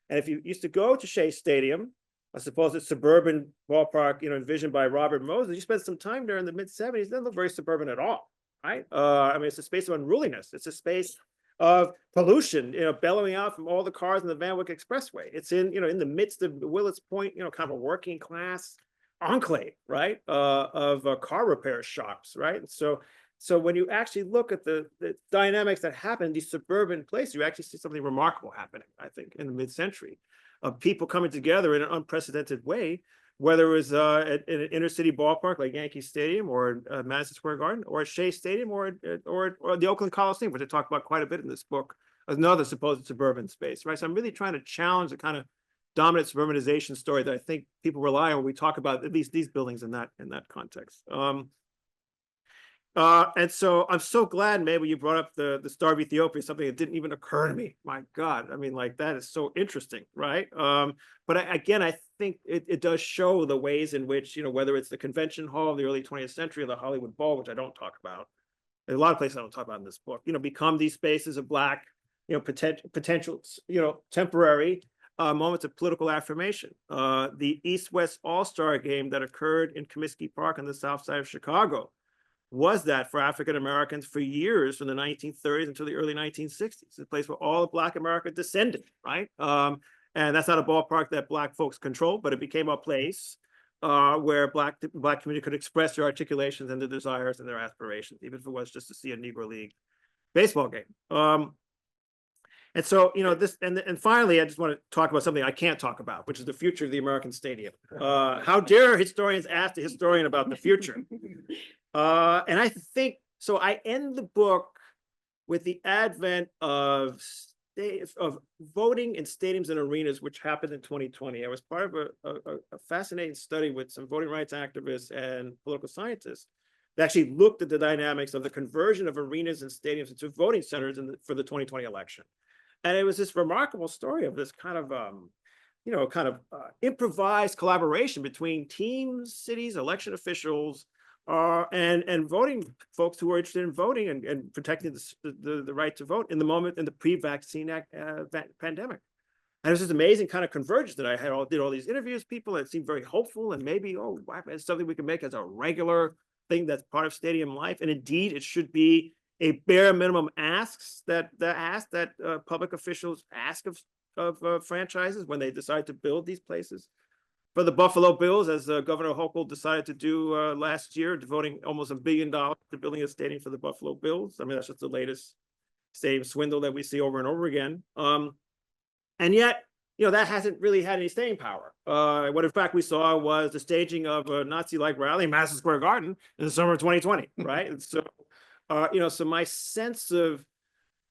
And if you used to go to Shea Stadium, I suppose it's suburban ballpark, envisioned by Robert Moses, you spent some time there in the mid-70s, it doesn't look very suburban at all, right? I mean, it's a space of unruliness. It's a space of pollution, bellowing out from all the cars in the Van Wyck Expressway. It's in the midst of Willets Point, kind of a working class enclave, right? Of car repair shops, right? So when you actually look at the dynamics that happen in these suburban places, you actually see something remarkable happening, I think, in the mid-century, of people coming together in an unprecedented way, whether it was at an inner city ballpark like Yankee Stadium or Madison Square Garden, or at Shea Stadium, or the Oakland Coliseum, which I talk about quite a bit in this book, another supposed suburban space, right? So I'm really trying to challenge the kind of dominant suburbanization story that I think people rely on when we talk about at least these buildings in that context. And so I'm so glad, maybe you brought up the Star of Ethiopia, something that didn't even occur to me. My God, I mean, like, that is so interesting, right? But again, I think it does show the ways in which, whether it's the convention hall of the early 20th century or the Hollywood Bowl, which I don't talk about, there's a lot of places I don't talk about in this book, become these spaces of Black, potential, temporary moments of political affirmation. The East-West All-Star game that occurred in Comiskey Park on the south side of Chicago was that for African Americans for years, from the 1930s until the early 1960s. It's a place where all of Black America descended, right? And that's not a ballpark that Black folks controlled, but it became a place where Black community could express their articulations and their desires and their aspirations, even if it was just to see a Negro League baseball game. And so, this, and finally, I just want to talk about something I can't talk about, which is the future of the American Stadium. How dare historians ask the historian about the future? And I think, so I end the book with the advent of voting in stadiums and arenas, which happened in 2020. I was part of a fascinating study with some voting rights activists and political scientists that actually looked at the dynamics of the conversion of arenas and stadiums into voting centers for the 2020 election. And it was this remarkable story of this kind of, improvised collaboration between teams, cities, election officials, and voting folks who are interested in voting and protecting the right to vote in the pre-vaccine pandemic. And it was this amazing kind of convergence that I did all these interviews, people that seemed very hopeful, and maybe, it's something we can make as a regular thing that's part of stadium life. And indeed, it should be a bare minimum asks that public officials ask of franchises when they decide to build these places. For the Buffalo Bills, as Governor Hochul decided to do last year, devoting almost $1 billion to building a stadium for the Buffalo Bills. I mean, that's just the latest stadium swindle that we see over and over again. And yet, that hasn't really had any staying power. What in fact we saw was the staging of a Nazi-like rally in Madison Square Garden in the summer of 2020, right? And so, so my sense of,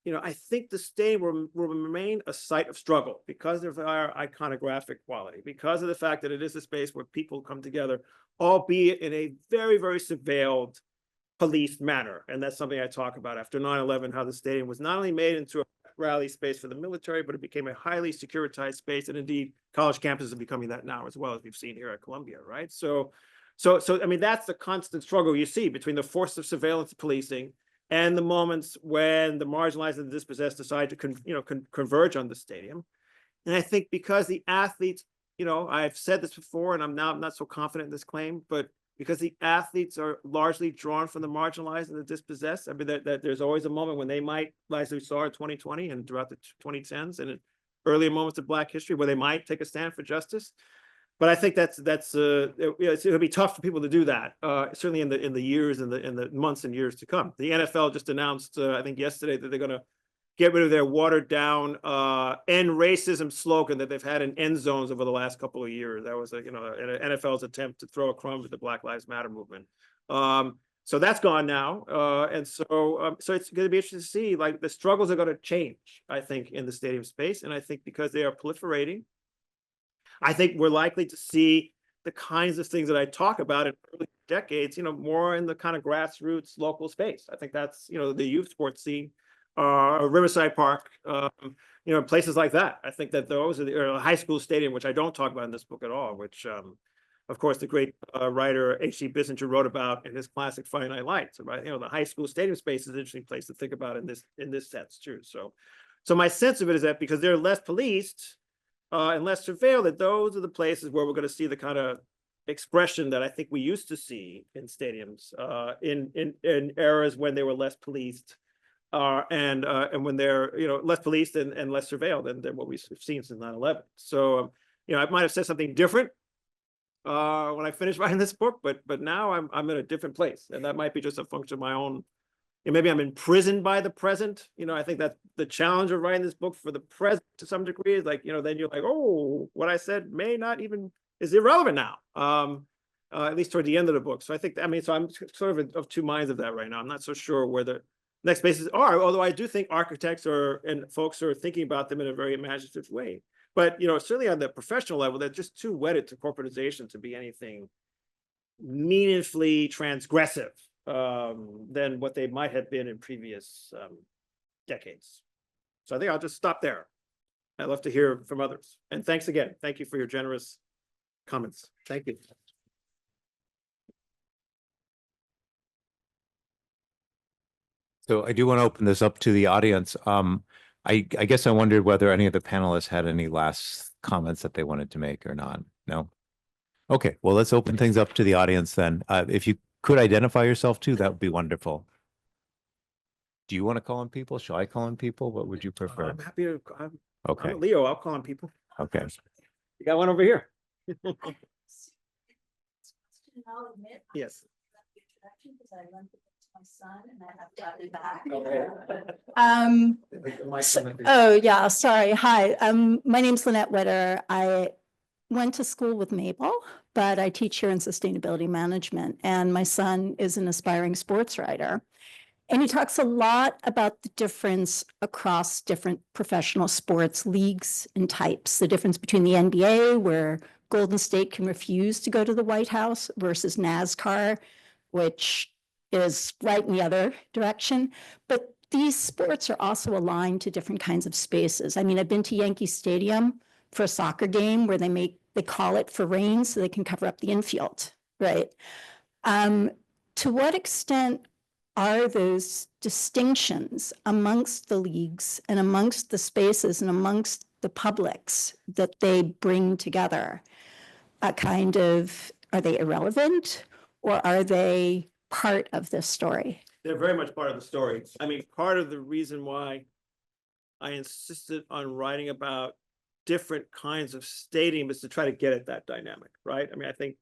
I think the stadium will remain a site of struggle because of our iconographic quality, because of the fact that it is a space where people come together, albeit in a very, very surveilled, policed manner. And that's something I talk about after 9/11, how the stadium was not only made into a rally space for the military, but it became a highly securitized space. And indeed, college campuses are becoming that now as well, as we've seen here at Columbia, right? So I mean, that's the constant struggle you see between the force of surveillance policing and the moments when the marginalized and the dispossessed decide to converge on the stadium. And I think because the athletes, I've said this before, and I'm not so confident in this claim, but because the athletes are largely drawn from the marginalized and the dispossessed, I mean, that there's always a moment when they might, as we saw in 2020 and throughout the 2010s and in earlier moments of Black history, where they might take a stand for justice. But I think it'll be tough for people to do that, certainly in the years and the months and years to come. The NFL just announced, I think yesterday, that they're going to get rid of their watered down end racism slogan that they've had in end zones over the last couple of years. That was an NFL's attempt to throw a crumb at the Black Lives Matter movement. So that's gone now, and so it's going to be interesting to see, like, the struggles are going to change, I think, in the stadium space, and I think because they are proliferating, I think we're likely to see the kinds of things that I talk about in early decades, more in the kind of grassroots local space. I think that's, the youth sports scene, Riverside Park, places like that. I think that those are the high school stadium, which I don't talk about in this book at all, which, of course, the great writer H.G. Bissinger wrote about in his classic Friday Night Lights, right? The high school stadium space is an interesting place to think about in this sense too. So my sense of it is that because they're less policed, and less surveilled, that those are the places where we're going to see the kind of expression that I think we used to see in stadiums in eras when they were less policed, and when they're less policed and less surveilled than what we've seen since 9/11. So I might have said something different when I finished writing this book, but now I'm in a different place, and that might be just a function of my own. Maybe I'm imprisoned by the present. I think that the challenge of writing this book for the present to some degree is like, then you're like, oh, what I said may not even is irrelevant now. At least toward the end of the book. So I think, so I'm sort of two minds of that right now. I'm not so sure where the next spaces are, although I do think architects and folks are thinking about them in a very imaginative way. But, certainly on the professional level, they're just too wedded to corporatization to be anything meaningfully transgressive than what they might have been in previous decades. So I think I'll just stop there. I'd love to hear from others. And thanks again. Thank you for your generous comments. Thank you. So I do want to open this up to the audience. I guess I wondered whether any of the panelists had any last comments that they wanted to make or not. No? Okay, well, let's open things up to the audience then. If you could identify yourself too, that would be wonderful. Do you want to call on people? Shall I call on people? What would you prefer? I'm happy to. Okay, I'm Leo. I'll call on people. okay. You got one over here. Yes. My son and I have gotten back. Oh yeah, sorry. Hi, my name's Lynette Witter. I went to school with Mabel, but I teach here in sustainability management, and my son is an aspiring sports writer. And he talks a lot about the difference across different professional sports leagues and types, the difference between the NBA, where Golden State can refuse to go to the White House, versus NASCAR, which is right in the other direction. But these sports are also aligned to different kinds of spaces. I mean, I've been to Yankee Stadium for a soccer game where they call it for rain so they can cover up the infield, right? To what extent are those distinctions amongst the leagues and amongst the spaces and amongst the publics that they bring together a kind of, are they irrelevant or are they part of this story? They're very much part of the story. I mean, part of the reason why I insisted on writing about different kinds of stadium is to try to get at that dynamic, right? I mean, I think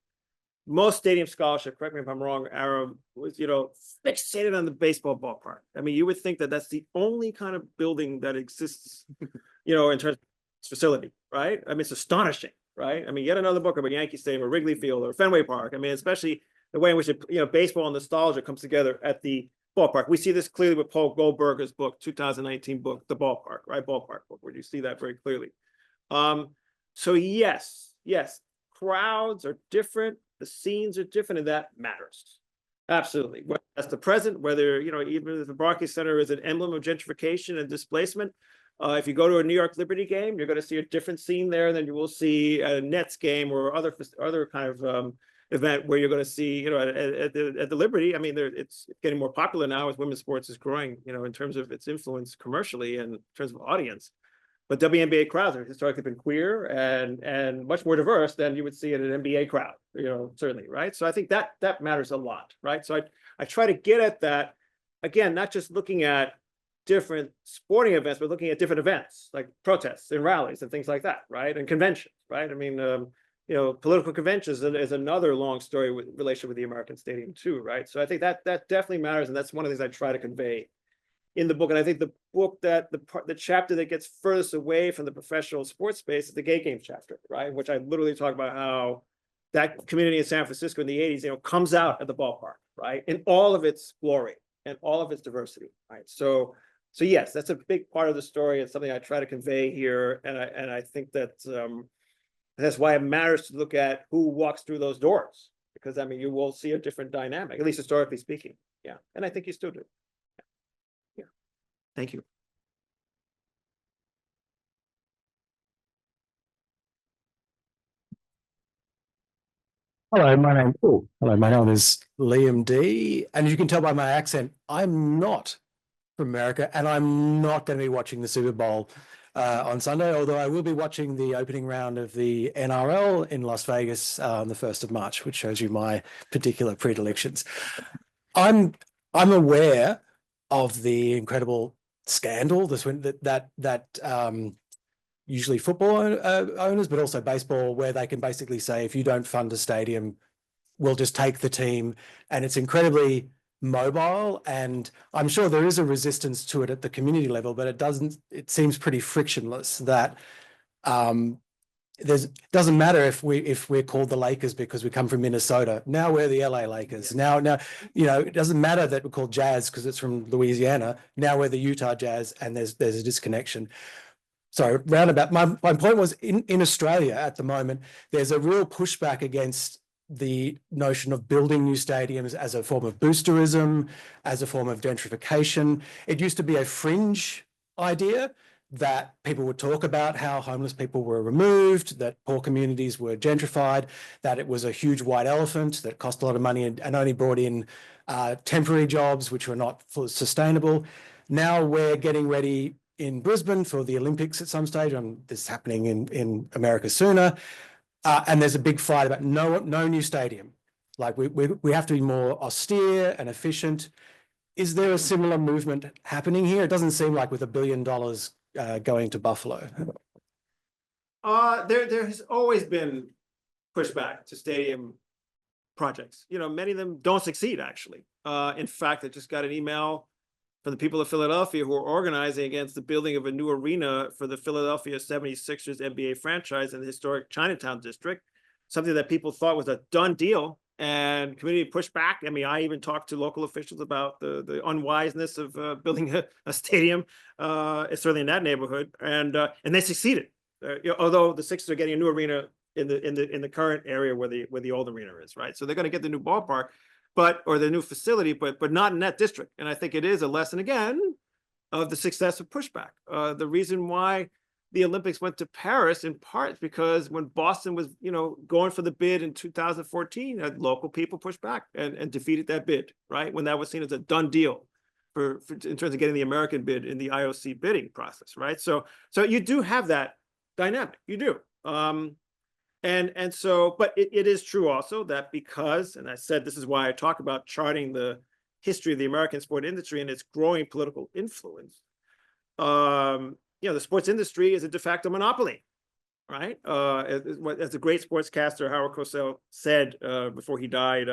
most stadium scholarship, correct me if I'm wrong, Aram, was, fixated on the baseball ballpark. I mean, you would think that that's the only kind of building that exists, in terms of facility, right? I mean, it's astonishing, right? I mean, yet another book about Yankee Stadium or Wrigley Field or Fenway Park. I mean, especially the way in which baseball and nostalgia comes together at the ballpark. We see this clearly with Paul Goldberger's book, 2019 book, The Ballpark, right? Ballpark book, where you see that very clearly. So yes, crowds are different. The scenes are different, and that matters. Absolutely. Whether that's the present, whether, even if the Barclays Center is an emblem of gentrification and displacement. If you go to a New York Liberty game, you're going to see a different scene there than you will see at a Nets game or other kind of event where you're going to see, at the Liberty. I mean, it's getting more popular now as women's sports is growing, in terms of its influence commercially and in terms of audience. But WNBA crowds have historically been queer and much more diverse than you would see in an NBA crowd, certainly, right? So I think that matters a lot, right? So I try to get at that, again, not just looking at different sporting events, but looking at different events like protests and rallies and things like that, right? And conventions, right? I mean, political conventions is another long story with relation with the American Stadium too, right? So I think that definitely matters, and that's one of the things I try to convey in the book. And I think the book the chapter that gets furthest away from the professional sports space is the gay games chapter, right? Which I literally talk about how that community in San Francisco in the 80s, comes out at the ballpark, right? In all of its glory and all of its diversity, right? So yes, that's a big part of the story. It's something I try to convey here. And I think that that's why it matters to look at who walks through those doors, because I mean, you will see a different dynamic, at least historically speaking. Yeah. And I think you still do. Yeah. Thank you. Hello, my name is Liam D. And you can tell by my accent, I'm not from America, and I'm not going to be watching the Super Bowl. on Sunday, although I will be watching the opening round of the NRL in Las Vegas on the 1st of March, which shows you my particular predilections. I'm aware of the incredible scandal that usually football owners, but also baseball, where they can basically say, if you don't fund a stadium, we'll just take the team. And it's incredibly mobile. And I'm sure there is a resistance to it at the community level, but it seems pretty frictionless that doesn't matter if we're called the Lakers because we come from Minnesota. Now we're the LA Lakers. Now, it doesn't matter that we're called Jazz because it's from Louisiana. Now we're the Utah Jazz, and there's a disconnection. So roundabout, my point was in Australia at the moment, there's a real pushback against the notion of building new stadiums as a form of boosterism, as a form of gentrification. It used to be a fringe idea that people would talk about how homeless people were removed, that poor communities were gentrified, that it was a huge white elephant that cost a lot of money and only brought in temporary jobs, which were not fully sustainable. Now we're getting ready in Brisbane for the Olympics at some stage, and this is happening in America sooner. And there's a big fight about no new stadium. Like we have to be more austere and efficient. Is there a similar movement happening here? It doesn't seem like with $1 billion going to Buffalo. There has always been pushback to stadium projects. Many of them don't succeed, actually. In fact, I just got an email from the people of Philadelphia who are organizing against the building of a new arena for the Philadelphia 76ers NBA franchise in the historic Chinatown district, something that people thought was a done deal, and community pushed back. I mean, I even talked to local officials about the unwiseness of building a stadium, certainly in that neighborhood, and they succeeded. Although the Sixers are getting a new arena in the current area where the old arena is, right? So they're going to get the new ballpark, or the new facility, but not in that district. And I think it is a lesson again of the success of pushback. The reason why the Olympics went to Paris in part because when Boston was, going for the bid in 2014, local people pushed back and defeated that bid, right? When that was seen as a done deal for in terms of getting the American bid in the IOC bidding process, right? So you do have that dynamic, you do. And so, but it is true also that because, and I said this is why I talk about charting the history of the American sport industry and its growing political influence. The sports industry is a de facto monopoly, right? As the great sportscaster Howard Cosell said before he died,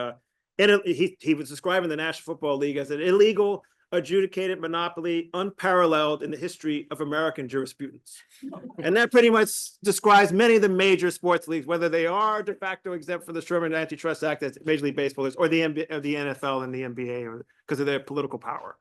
he was describing the National Football League as an illegal, adjudicated monopoly unparalleled in the history of American jurisprudence. And that pretty much describes many of the major sports leagues, whether they are de facto exempt from the Sherman Antitrust Act as Major League Baseball is, or the NFL and the NBA, or because of their political power.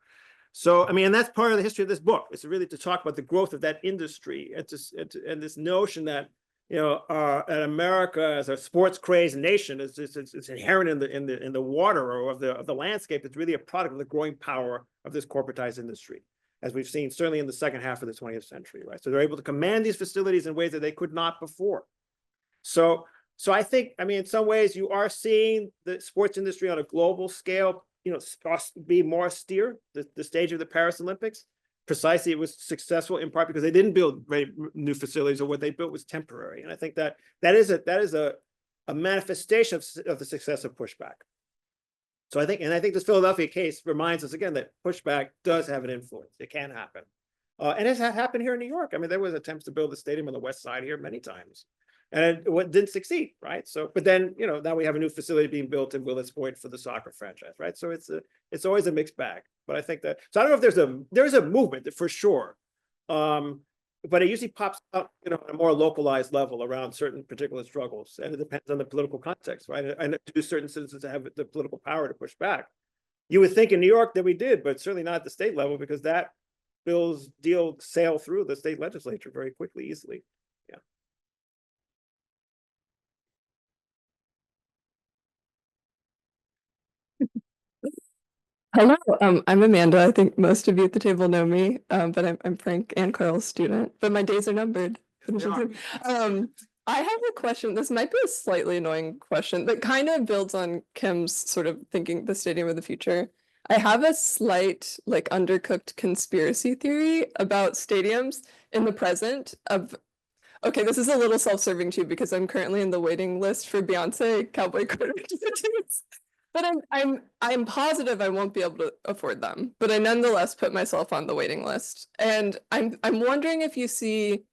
So, I mean, and that's part of the history of this book. It's really to talk about the growth of that industry and this notion that, that America as a sports crazed nation it's inherent in the water or of the landscape. It's really a product of the growing power of this corporatized industry, as we've seen certainly in the second half of the 20th century, right? So they're able to command these facilities in ways that they could not before. So I think, I mean, in some ways you are seeing the sports industry on a global scale, be more austere. The stage of the Paris Olympics, precisely, it was successful in part because they didn't build new facilities, or what they built was temporary. And I think that is a manifestation of the success of pushback. So I think this Philadelphia case reminds us again that pushback does have an influence. It can happen, and it's happened here in New York. I mean, there was attempts to build a stadium on the West Side here many times, and it didn't succeed, right? So, but then now we have a new facility being built in Willets Point for the soccer franchise, right? So it's always a mixed bag. But I think that, so I don't know if there's a movement for sure, but it usually pops up on a more localized level around certain particular struggles, and it depends on the political context, right? And do certain citizens have the political power to push back? You would think in New York that we did, but certainly not at the state level, because that deal sail through the state legislature very quickly, easily. Hello, I'm Amanda. I think most of you at the table know me, but I'm Frank and Carl's student, but my days are numbered. I have a question. This might be a slightly annoying question that kind of builds on Kim's sort of thinking the stadium of the future. I have a slight, like, undercooked conspiracy theory about stadiums in the present of, okay, this is a little self-serving too, because I'm currently in the waiting list for Beyonce cowboy quarterback tickets. But I'm positive I won't be able to afford them, but I nonetheless put myself on the waiting list. And I'm wondering if you see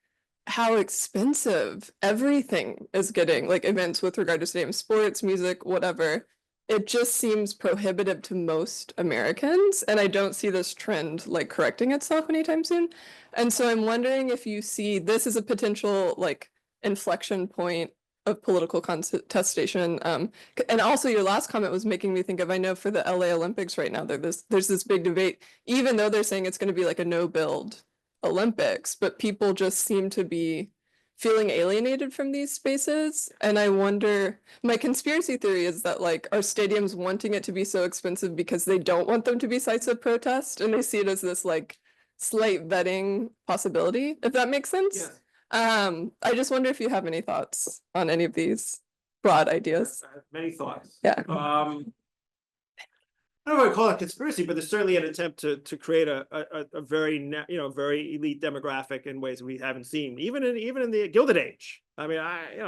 how expensive everything is getting, like events with regard to stadium sports, music, whatever. It just seems prohibitive to most Americans, and I don't see this trend like correcting itself anytime soon. And so I'm wondering if you see this as a potential like inflection point of political contestation. And also your last comment was making me think of, I know for the LA Olympics right now, there's this big debate, even though they're saying it's going to be like a no build Olympics, but people just seem to be feeling alienated from these spaces. And I wonder, my conspiracy theory is that like, are stadiums wanting it to be so expensive because they don't want them to be sites of protest, and they see it as this like slight vetting possibility, if that makes sense? Yes. I just wonder if you have any thoughts on any of these broad ideas. I have many thoughts. Yeah. I don't want to call it conspiracy, but there's certainly an attempt to create a very very elite demographic in ways we haven't seen, even in the Gilded Age. I mean,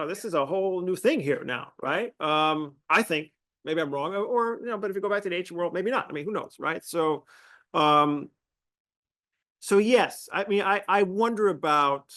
this is a whole new thing here now, right? I think maybe I'm wrong, or but if you go back to the ancient world, maybe not. I mean, who knows, right? So, so yes, I mean, I wonder about.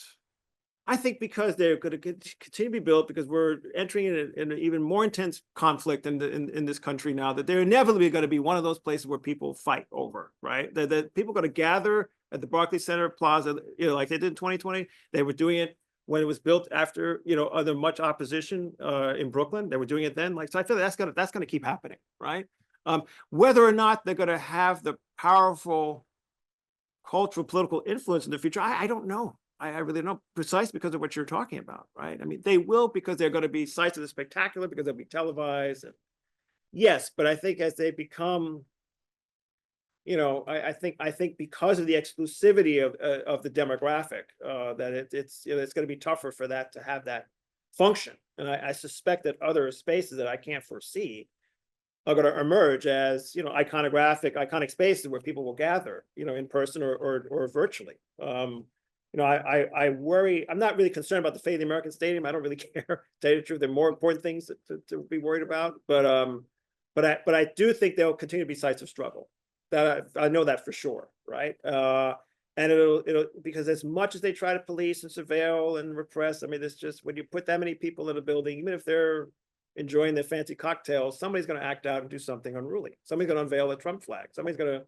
I think because they're going to continue to be built, because we're entering in an even more intense conflict in this country now, that they're inevitably going to be one of those places where people fight over, right? That people are going to gather at the Barclays Center Plaza, like they did in 2020. They were doing it when it was built after, other much opposition in Brooklyn. They were doing it then. Like, so I feel like that's going to keep happening, right? Whether or not they're going to have the powerful cultural political influence in the future, I don't know. I really don't know, precisely because of what you're talking about, right? I mean, they will, because they're going to be sites of the spectacular, because they'll be televised. And yes, but I think as they become, I think because of the exclusivity of the demographic, that it's going to be tougher for that to have that function. And I suspect that other spaces that I can't foresee are going to emerge as iconic spaces where people will gather, in person or virtually. I worry. I'm not really concerned about the fate of the American Stadium. I don't really care. To tell you the truth, there are more important things to be worried about. But I do think they'll continue to be sites of struggle. That I know that for sure, right? And it'll because as much as they try to police and surveil and repress, I mean, there's just, when you put that many people in a building, even if they're enjoying their fancy cocktails, somebody's going to act out and do something unruly. Somebody's going to unveil a Trump flag. Somebody's going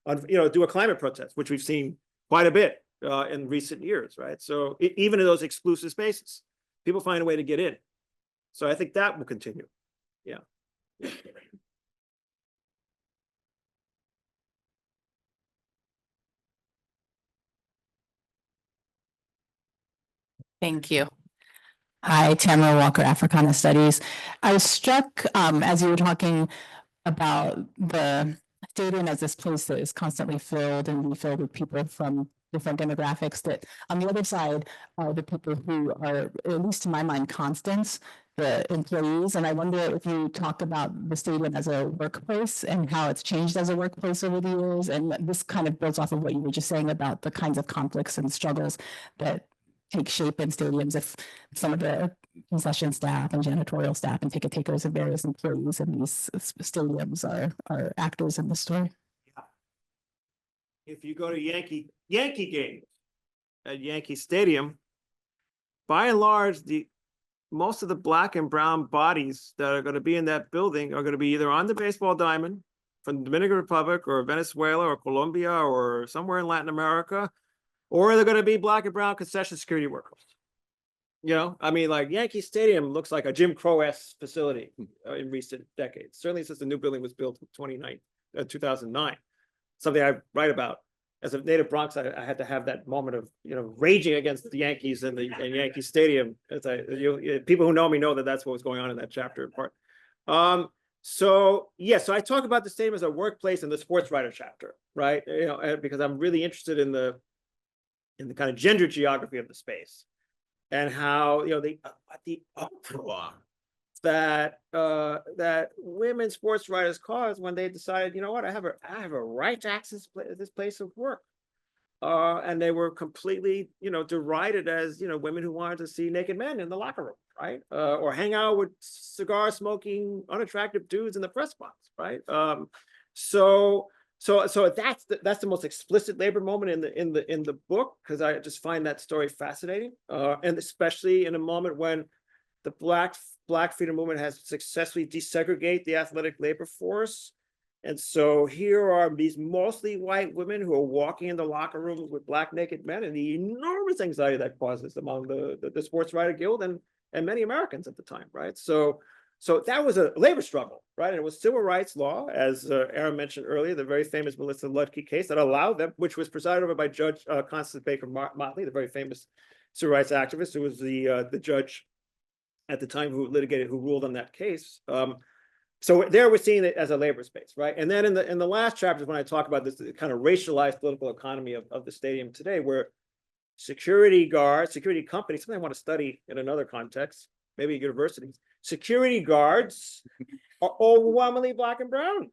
to, do a climate protest, which we've seen quite a bit in recent years, right? So even in those exclusive spaces, people find a way to get in. So I think that will continue. Yeah. Thank you. Hi, Tamara Walker, Africana Studies. I was struck as you were talking about the stadium as this place that is constantly filled and refilled with people from different demographics, that on the other side are the people who are, at least to my mind, constants, the employees. And I wonder if you talk about the stadium as a workplace and how it's changed as a workplace over the years. And this kind of builds off of what you were just saying about the kinds of conflicts and struggles that take shape in stadiums, if some of the concession staff and janitorial staff and ticket takers and various employees in these stadiums are actors in the story. Yeah. If you go to Yankee games at Yankee Stadium, by and large, most of the black and brown bodies that are going to be in that building are going to be either on the baseball diamond from the Dominican Republic or Venezuela or Colombia or somewhere in Latin America, or they're going to be black and brown concession security workers. I mean, like Yankee Stadium looks like a Jim Crow-esque facility in recent decades. Certainly since the new building was built in 2009. Something I write about. As a native Bronx, I had to have that moment of, raging against the Yankees and Yankee Stadium. People who know me know that that's what was going on in that chapter part. So I talk about the stadium as a workplace in the sports writer chapter, right? Because I'm really interested in the kind of gender geography of the space, and how the uproar that that women sports writers caused when they decided, you know what, I have a right to access this place of work. And they were completely, derided as, women who wanted to see naked men in the locker room, right? Or hang out with cigar smoking, unattractive dudes in the press box, right? So that's the most explicit labor moment in the book, because I just find that story fascinating, and especially in a moment when the Black freedom movement has successfully desegregated the athletic labor force. And so here are these mostly white women who are walking in the locker rooms with Black naked men, and the enormous anxiety that causes among the Sports Writer Guild and many Americans at the time, right? So that was a labor struggle, right? And it was civil rights law, as Aaron mentioned earlier, the very famous Melissa Ludke case that allowed them, which was presided over by Judge Constance Baker Motley, the very famous civil rights activist who was the judge at the time who ruled on that case. So there we're seeing it as a labor space, right? And then in the last chapters, when I talk about this kind of racialized political economy of the stadium today, where security guards, security companies, something I want to study in another context, maybe universities, security guards are overwhelmingly Black and brown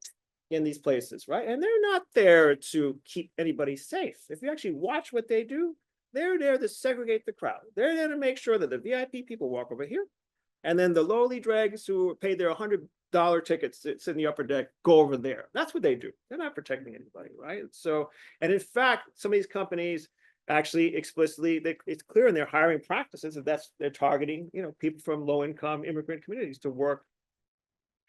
in these places, right? And they're not there to keep anybody safe. If you actually watch what they do, they're there to segregate the crowd. They're there to make sure that the VIP people walk over here, and then the lowly dregs who paid their $100 tickets to sit in the upper deck go over there. That's what they do. They're not protecting anybody, right? So, and in fact, some of these companies actually explicitly, it's clear in their hiring practices that they're targeting, people from low-income immigrant communities to work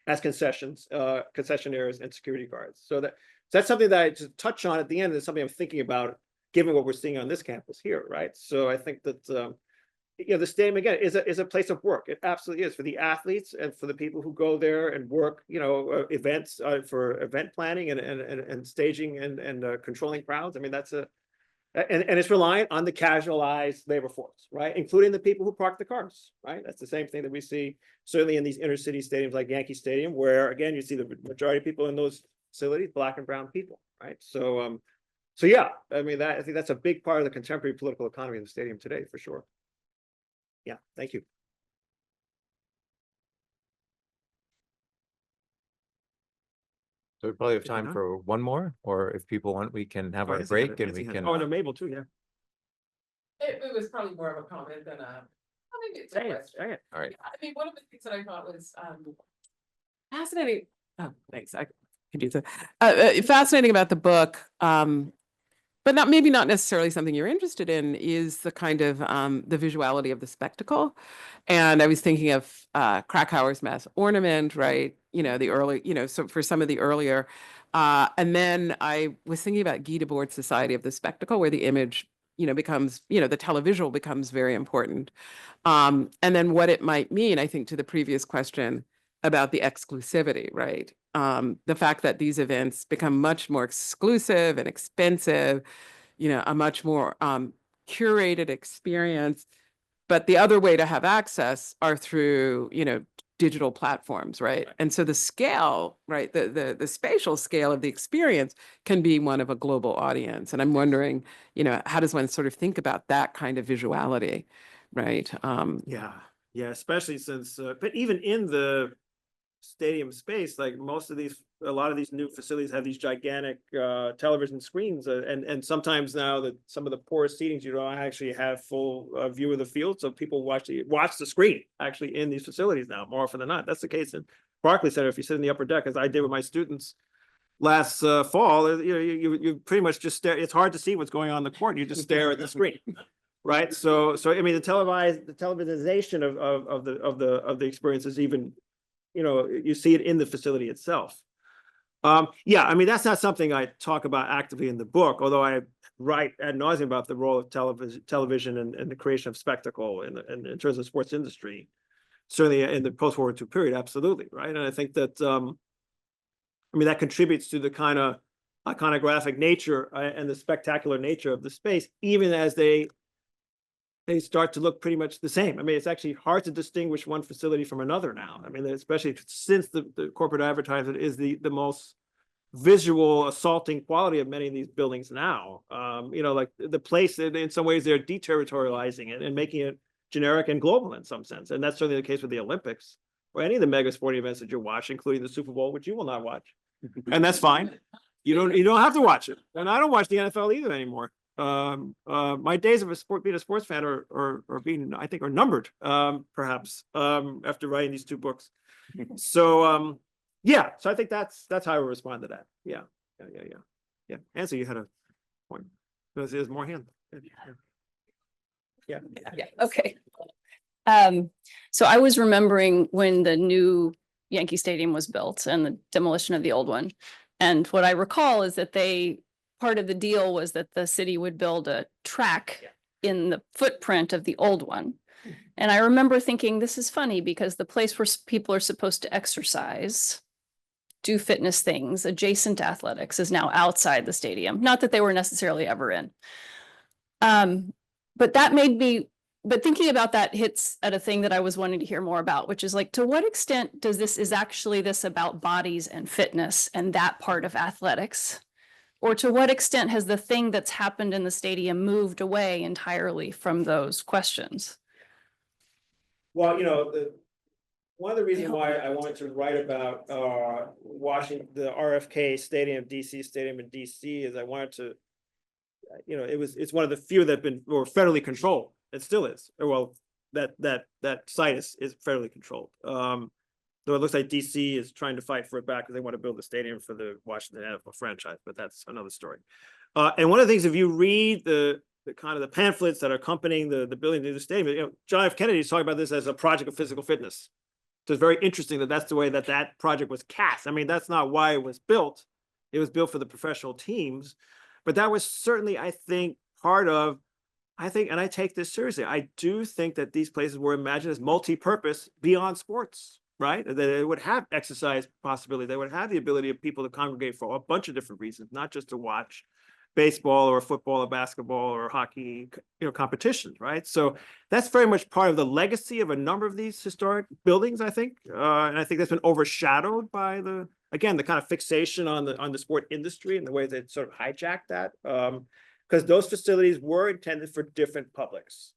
as concessionaires and security guards. So that's something that I just touch on at the end, and it's something I'm thinking about given what we're seeing on this campus here, right? So I think that the stadium again is a place of work. It absolutely is for the athletes and for the people who go there and work, events for event planning and staging and controlling crowds. I mean, that's and it's reliant on the casualized labor force, right? Including the people who park the cars, right? That's the same thing that we see certainly in these inner city stadiums like Yankee Stadium, where again, you see the majority of people in those facilities, Black and brown people, right? So yeah, I mean, I think that's a big part of the contemporary political economy of the stadium today, for sure. Yeah, thank you. So we probably have Is it time done? for one more, or if people want, we can have our Is break and we can. Oh, no, Mabel too, yeah. It was probably more of a comment than maybe it's a Say it, question. say it. All right. I mean, one of the things that I thought was fascinating. Thanks. I can do that. Fascinating about the book, but maybe not necessarily something you're interested in, is the kind of the visuality of the spectacle. And I was thinking of Krakauer's mass ornament, right? The early, so for some of the earlier, and then I was thinking about Guy Debord's Society of the Spectacle, where the image, becomes, the televisual becomes very important. And then what it might mean, I think, to the previous question about the exclusivity, right? The fact that these events become much more exclusive and expensive, a much more curated experience. But the other way to have access are through, digital platforms, right? And so the scale, right, the spatial scale of the experience can be one of a global audience. And I'm wondering, how does one sort of think about that kind of visuality, right? Yeah, especially since, but even in the stadium space, like a lot of these new facilities have these gigantic television screens, and sometimes now that some of the poorest seatings, you don't actually have full view of the field, so people watch the screen actually in these facilities now more often than not. That's the case in Barclays Center. If you sit in the upper deck, as I did with my students last fall, you pretty much just stare. It's hard to see what's going on in the court. You just stare at the screen. Right. So I mean, the televisization of the experience is even, you see it in the facility itself. Yeah, I mean, that's not something I talk about actively in the book, although I write ad nauseum about the role of television and the creation of spectacle in terms of sports industry, certainly in the post-World War II period, absolutely, right? And I think that, I mean, that contributes to the kind of iconographic nature and the spectacular nature of the space, even as they start to look pretty much the same. I mean, it's actually hard to distinguish one facility from another now. I mean, especially since the corporate advertising is the most visual assaulting quality of many of these buildings now. Like the place, in some ways, they're deterritorializing it and making it generic and global in some sense. And that's certainly the case with the Olympics. or any of the mega sporting events that you watch, including the Super Bowl, which you will not watch. And that's fine. You don't have to watch it. And I don't watch the NFL either anymore. My days of being a sports fan are being, I think, are numbered, perhaps, after writing these two books. So, yeah, so I think that's how I would respond to that. Yeah. Answer, you had a point. There's more hand. Yeah. Yeah, okay. So I was remembering when the new Yankee Stadium was built and the demolition of the old one. And what I recall is that part of the deal was that the city would build a track in the footprint of the old one. And I remember thinking, this is funny because the place where people are supposed to exercise, do fitness things adjacent to athletics is now outside the stadium. Not that they were necessarily ever in. But thinking about that hits at a thing that I was wanting to hear more about, which is like, to what extent is actually this about bodies and fitness and that part of athletics? Or to what extent has the thing that's happened in the stadium moved away entirely from those questions? Well, one of the reasons why I wanted to write about Washington, the RFK Stadium, DC Stadium in DC, is I wanted to, it's one of the few that were federally controlled. It still is. Well, that site is federally controlled. Though it looks like DC is trying to fight for it back because they want to build a stadium for the Washington NFL franchise, but that's another story. And one of the things, if you read the kind of the pamphlets that are accompanying the building of the stadium, John F. Kennedy is talking about this as a project of physical fitness. So it's very interesting that that's the way that project was cast. I mean, that's not why it was built. It was built for the professional teams, but that was certainly, I think, part of, and I take this seriously, I do think that these places were imagined as multi-purpose beyond sports, right? That they would have exercise possibility. They would have the ability of people to congregate for a bunch of different reasons, not just to watch baseball or football or basketball or hockey, competitions, right? So that's very much part of the legacy of a number of these historic buildings, I think. And I think that's been overshadowed by the kind of fixation on the sport industry and the way they sort of hijacked that. Because those facilities were intended for different publics.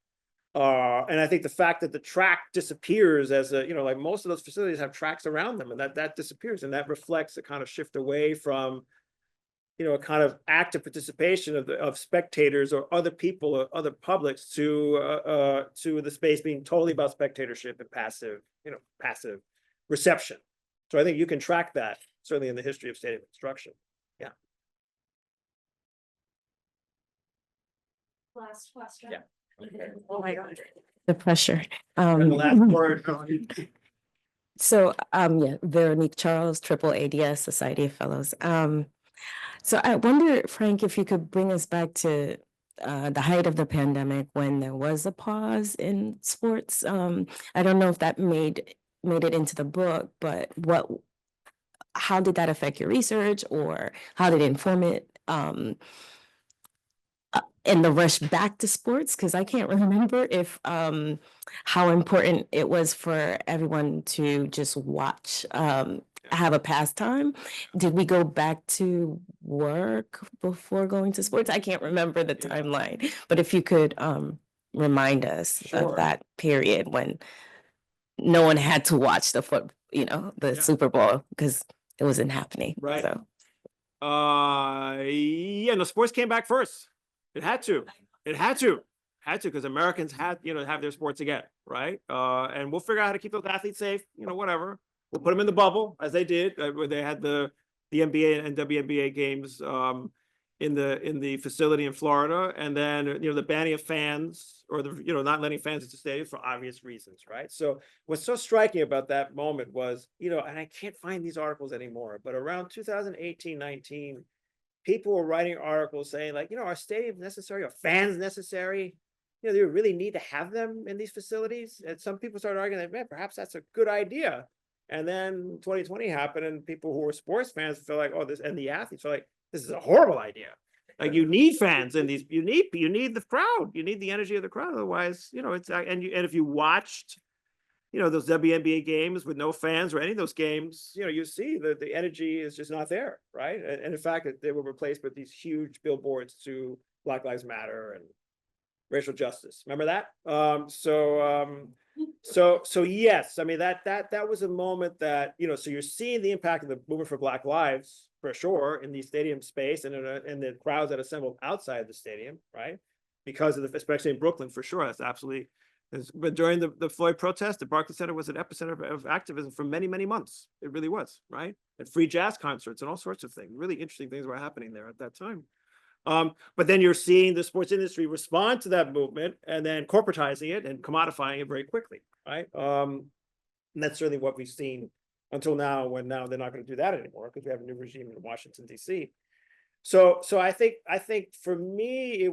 And I think the fact that the track disappears as like most of those facilities have tracks around them, and that disappears, and that reflects a kind of shift away from, a kind of active participation of spectators or other people or other publics to the space being totally about spectatorship and passive reception. So I think you can track that certainly in the history of stadium construction. Yeah. Last question. Yeah. Oh my God. The pressure. And the last word. Veronique Charles, Triple ADS Society of Fellows. So I wonder, Frank, if you could bring us back to the height of the pandemic when there was a pause in sports. I don't know if that made it into the book, but how did that affect your research, or how did it inform it? In the rush back to sports, because I can't remember if how important it was for everyone to just watch, have a pastime. Did we go back to work before going to sports? I can't remember the timeline, but if you could remind us of that period when no one had to watch the Super Bowl because it wasn't happening. Right. So. No, sports came back first. It had to because Americans had, have their sports again, right? And we'll figure out how to keep those athletes safe, whatever. We'll put them in the bubble as they did, where they had the NBA and WNBA games in the facility in Florida, and then the banning of fans, or the not letting fans into stadium for obvious reasons, right? So what's so striking about that moment was, and I can't find these articles anymore, but around 2018-19. People were writing articles saying, like, are stadiums necessary? Are fans necessary? Do we really need to have them in these facilities? And some people started arguing that, man, perhaps that's a good idea. And then 2020 happened, and people who were sports fans feel like, and the athletes are like, this is a horrible idea. Like, you need fans in these, you need the crowd, you need the energy of the crowd. Otherwise, it's, and if you watched, those WNBA games with no fans, or any of those games, you see that the energy is just not there, right? And in fact, they were replaced with these huge billboards to Black Lives Matter and racial justice. Remember that? So yes, I mean, that was a moment that, you know, so you're seeing the impact of the movement for Black Lives for sure in the stadium space and in the crowds that assembled outside the stadium, right? Because of especially in Brooklyn, for sure, that's absolutely. But during the Floyd protest, the Barclays Center was an epicenter of activism for many, many months. It really was, right? And free jazz concerts and all sorts of things. Really interesting things were happening there at that time. But then you're seeing the sports industry respond to that movement and then corporatizing it and commodifying it very quickly, right? And that's certainly what we've seen until now, when now they're not going to do that anymore because we have a new regime in Washington, D.C. So I think for me,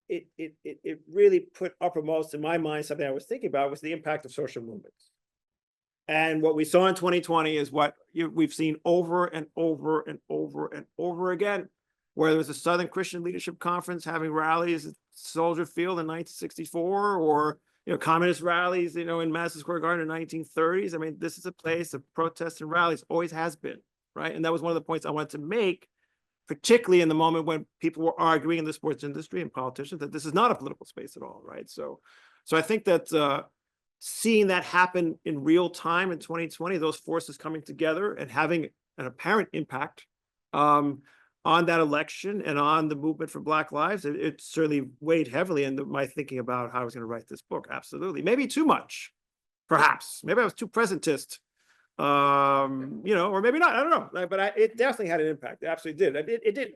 it really put uppermost in my mind something I was thinking about was the impact of social movements. And what we saw in 2020 is what we've seen over and over and over and over again, where there was a Southern Christian Leadership Conference having rallies at Soldier Field in 1964, or, you know, communist rallies, you know, in Madison Square Garden in 1930s. I mean, this is a place of protests and rallies, always has been, right? And that was one of the points I wanted to make, particularly in the moment when people were arguing in the sports industry and politicians that this is not a political space at all, right? So I think that seeing that happen in real time in 2020, those forces coming together and having an apparent impact on that election and on the movement for Black Lives, it certainly weighed heavily into my thinking about how I was going to write this book. Absolutely. Maybe too much, perhaps. Maybe I was too presentist. You know, or maybe not, I don't know, but it definitely had an impact. It absolutely did. It did.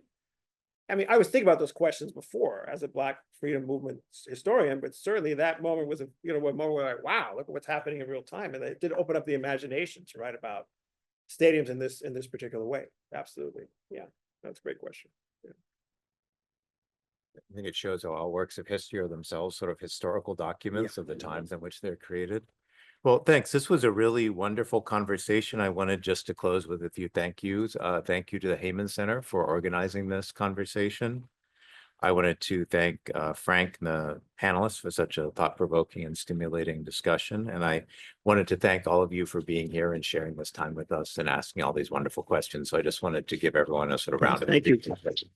I mean, I was thinking about those questions before as a Black freedom movement historian, but certainly that moment was a moment where like, wow, look at what's happening in real time. And it did open up the imagination to write about stadiums in this particular way. Absolutely. Yeah, that's a great question. Yeah. I think it shows how all works of history are themselves sort of historical documents of the times in which they're created. Well, thanks. This was a really wonderful conversation. I wanted just to close with a few thank yous. Thank you to the Heyman Center for organizing this conversation. I wanted to thank Frank and the panelists for such a thought-provoking and stimulating discussion. And I wanted to thank all of you for being here and sharing this time with us and asking all these wonderful questions. So I just wanted to give everyone a sort of round of applause. Thank you.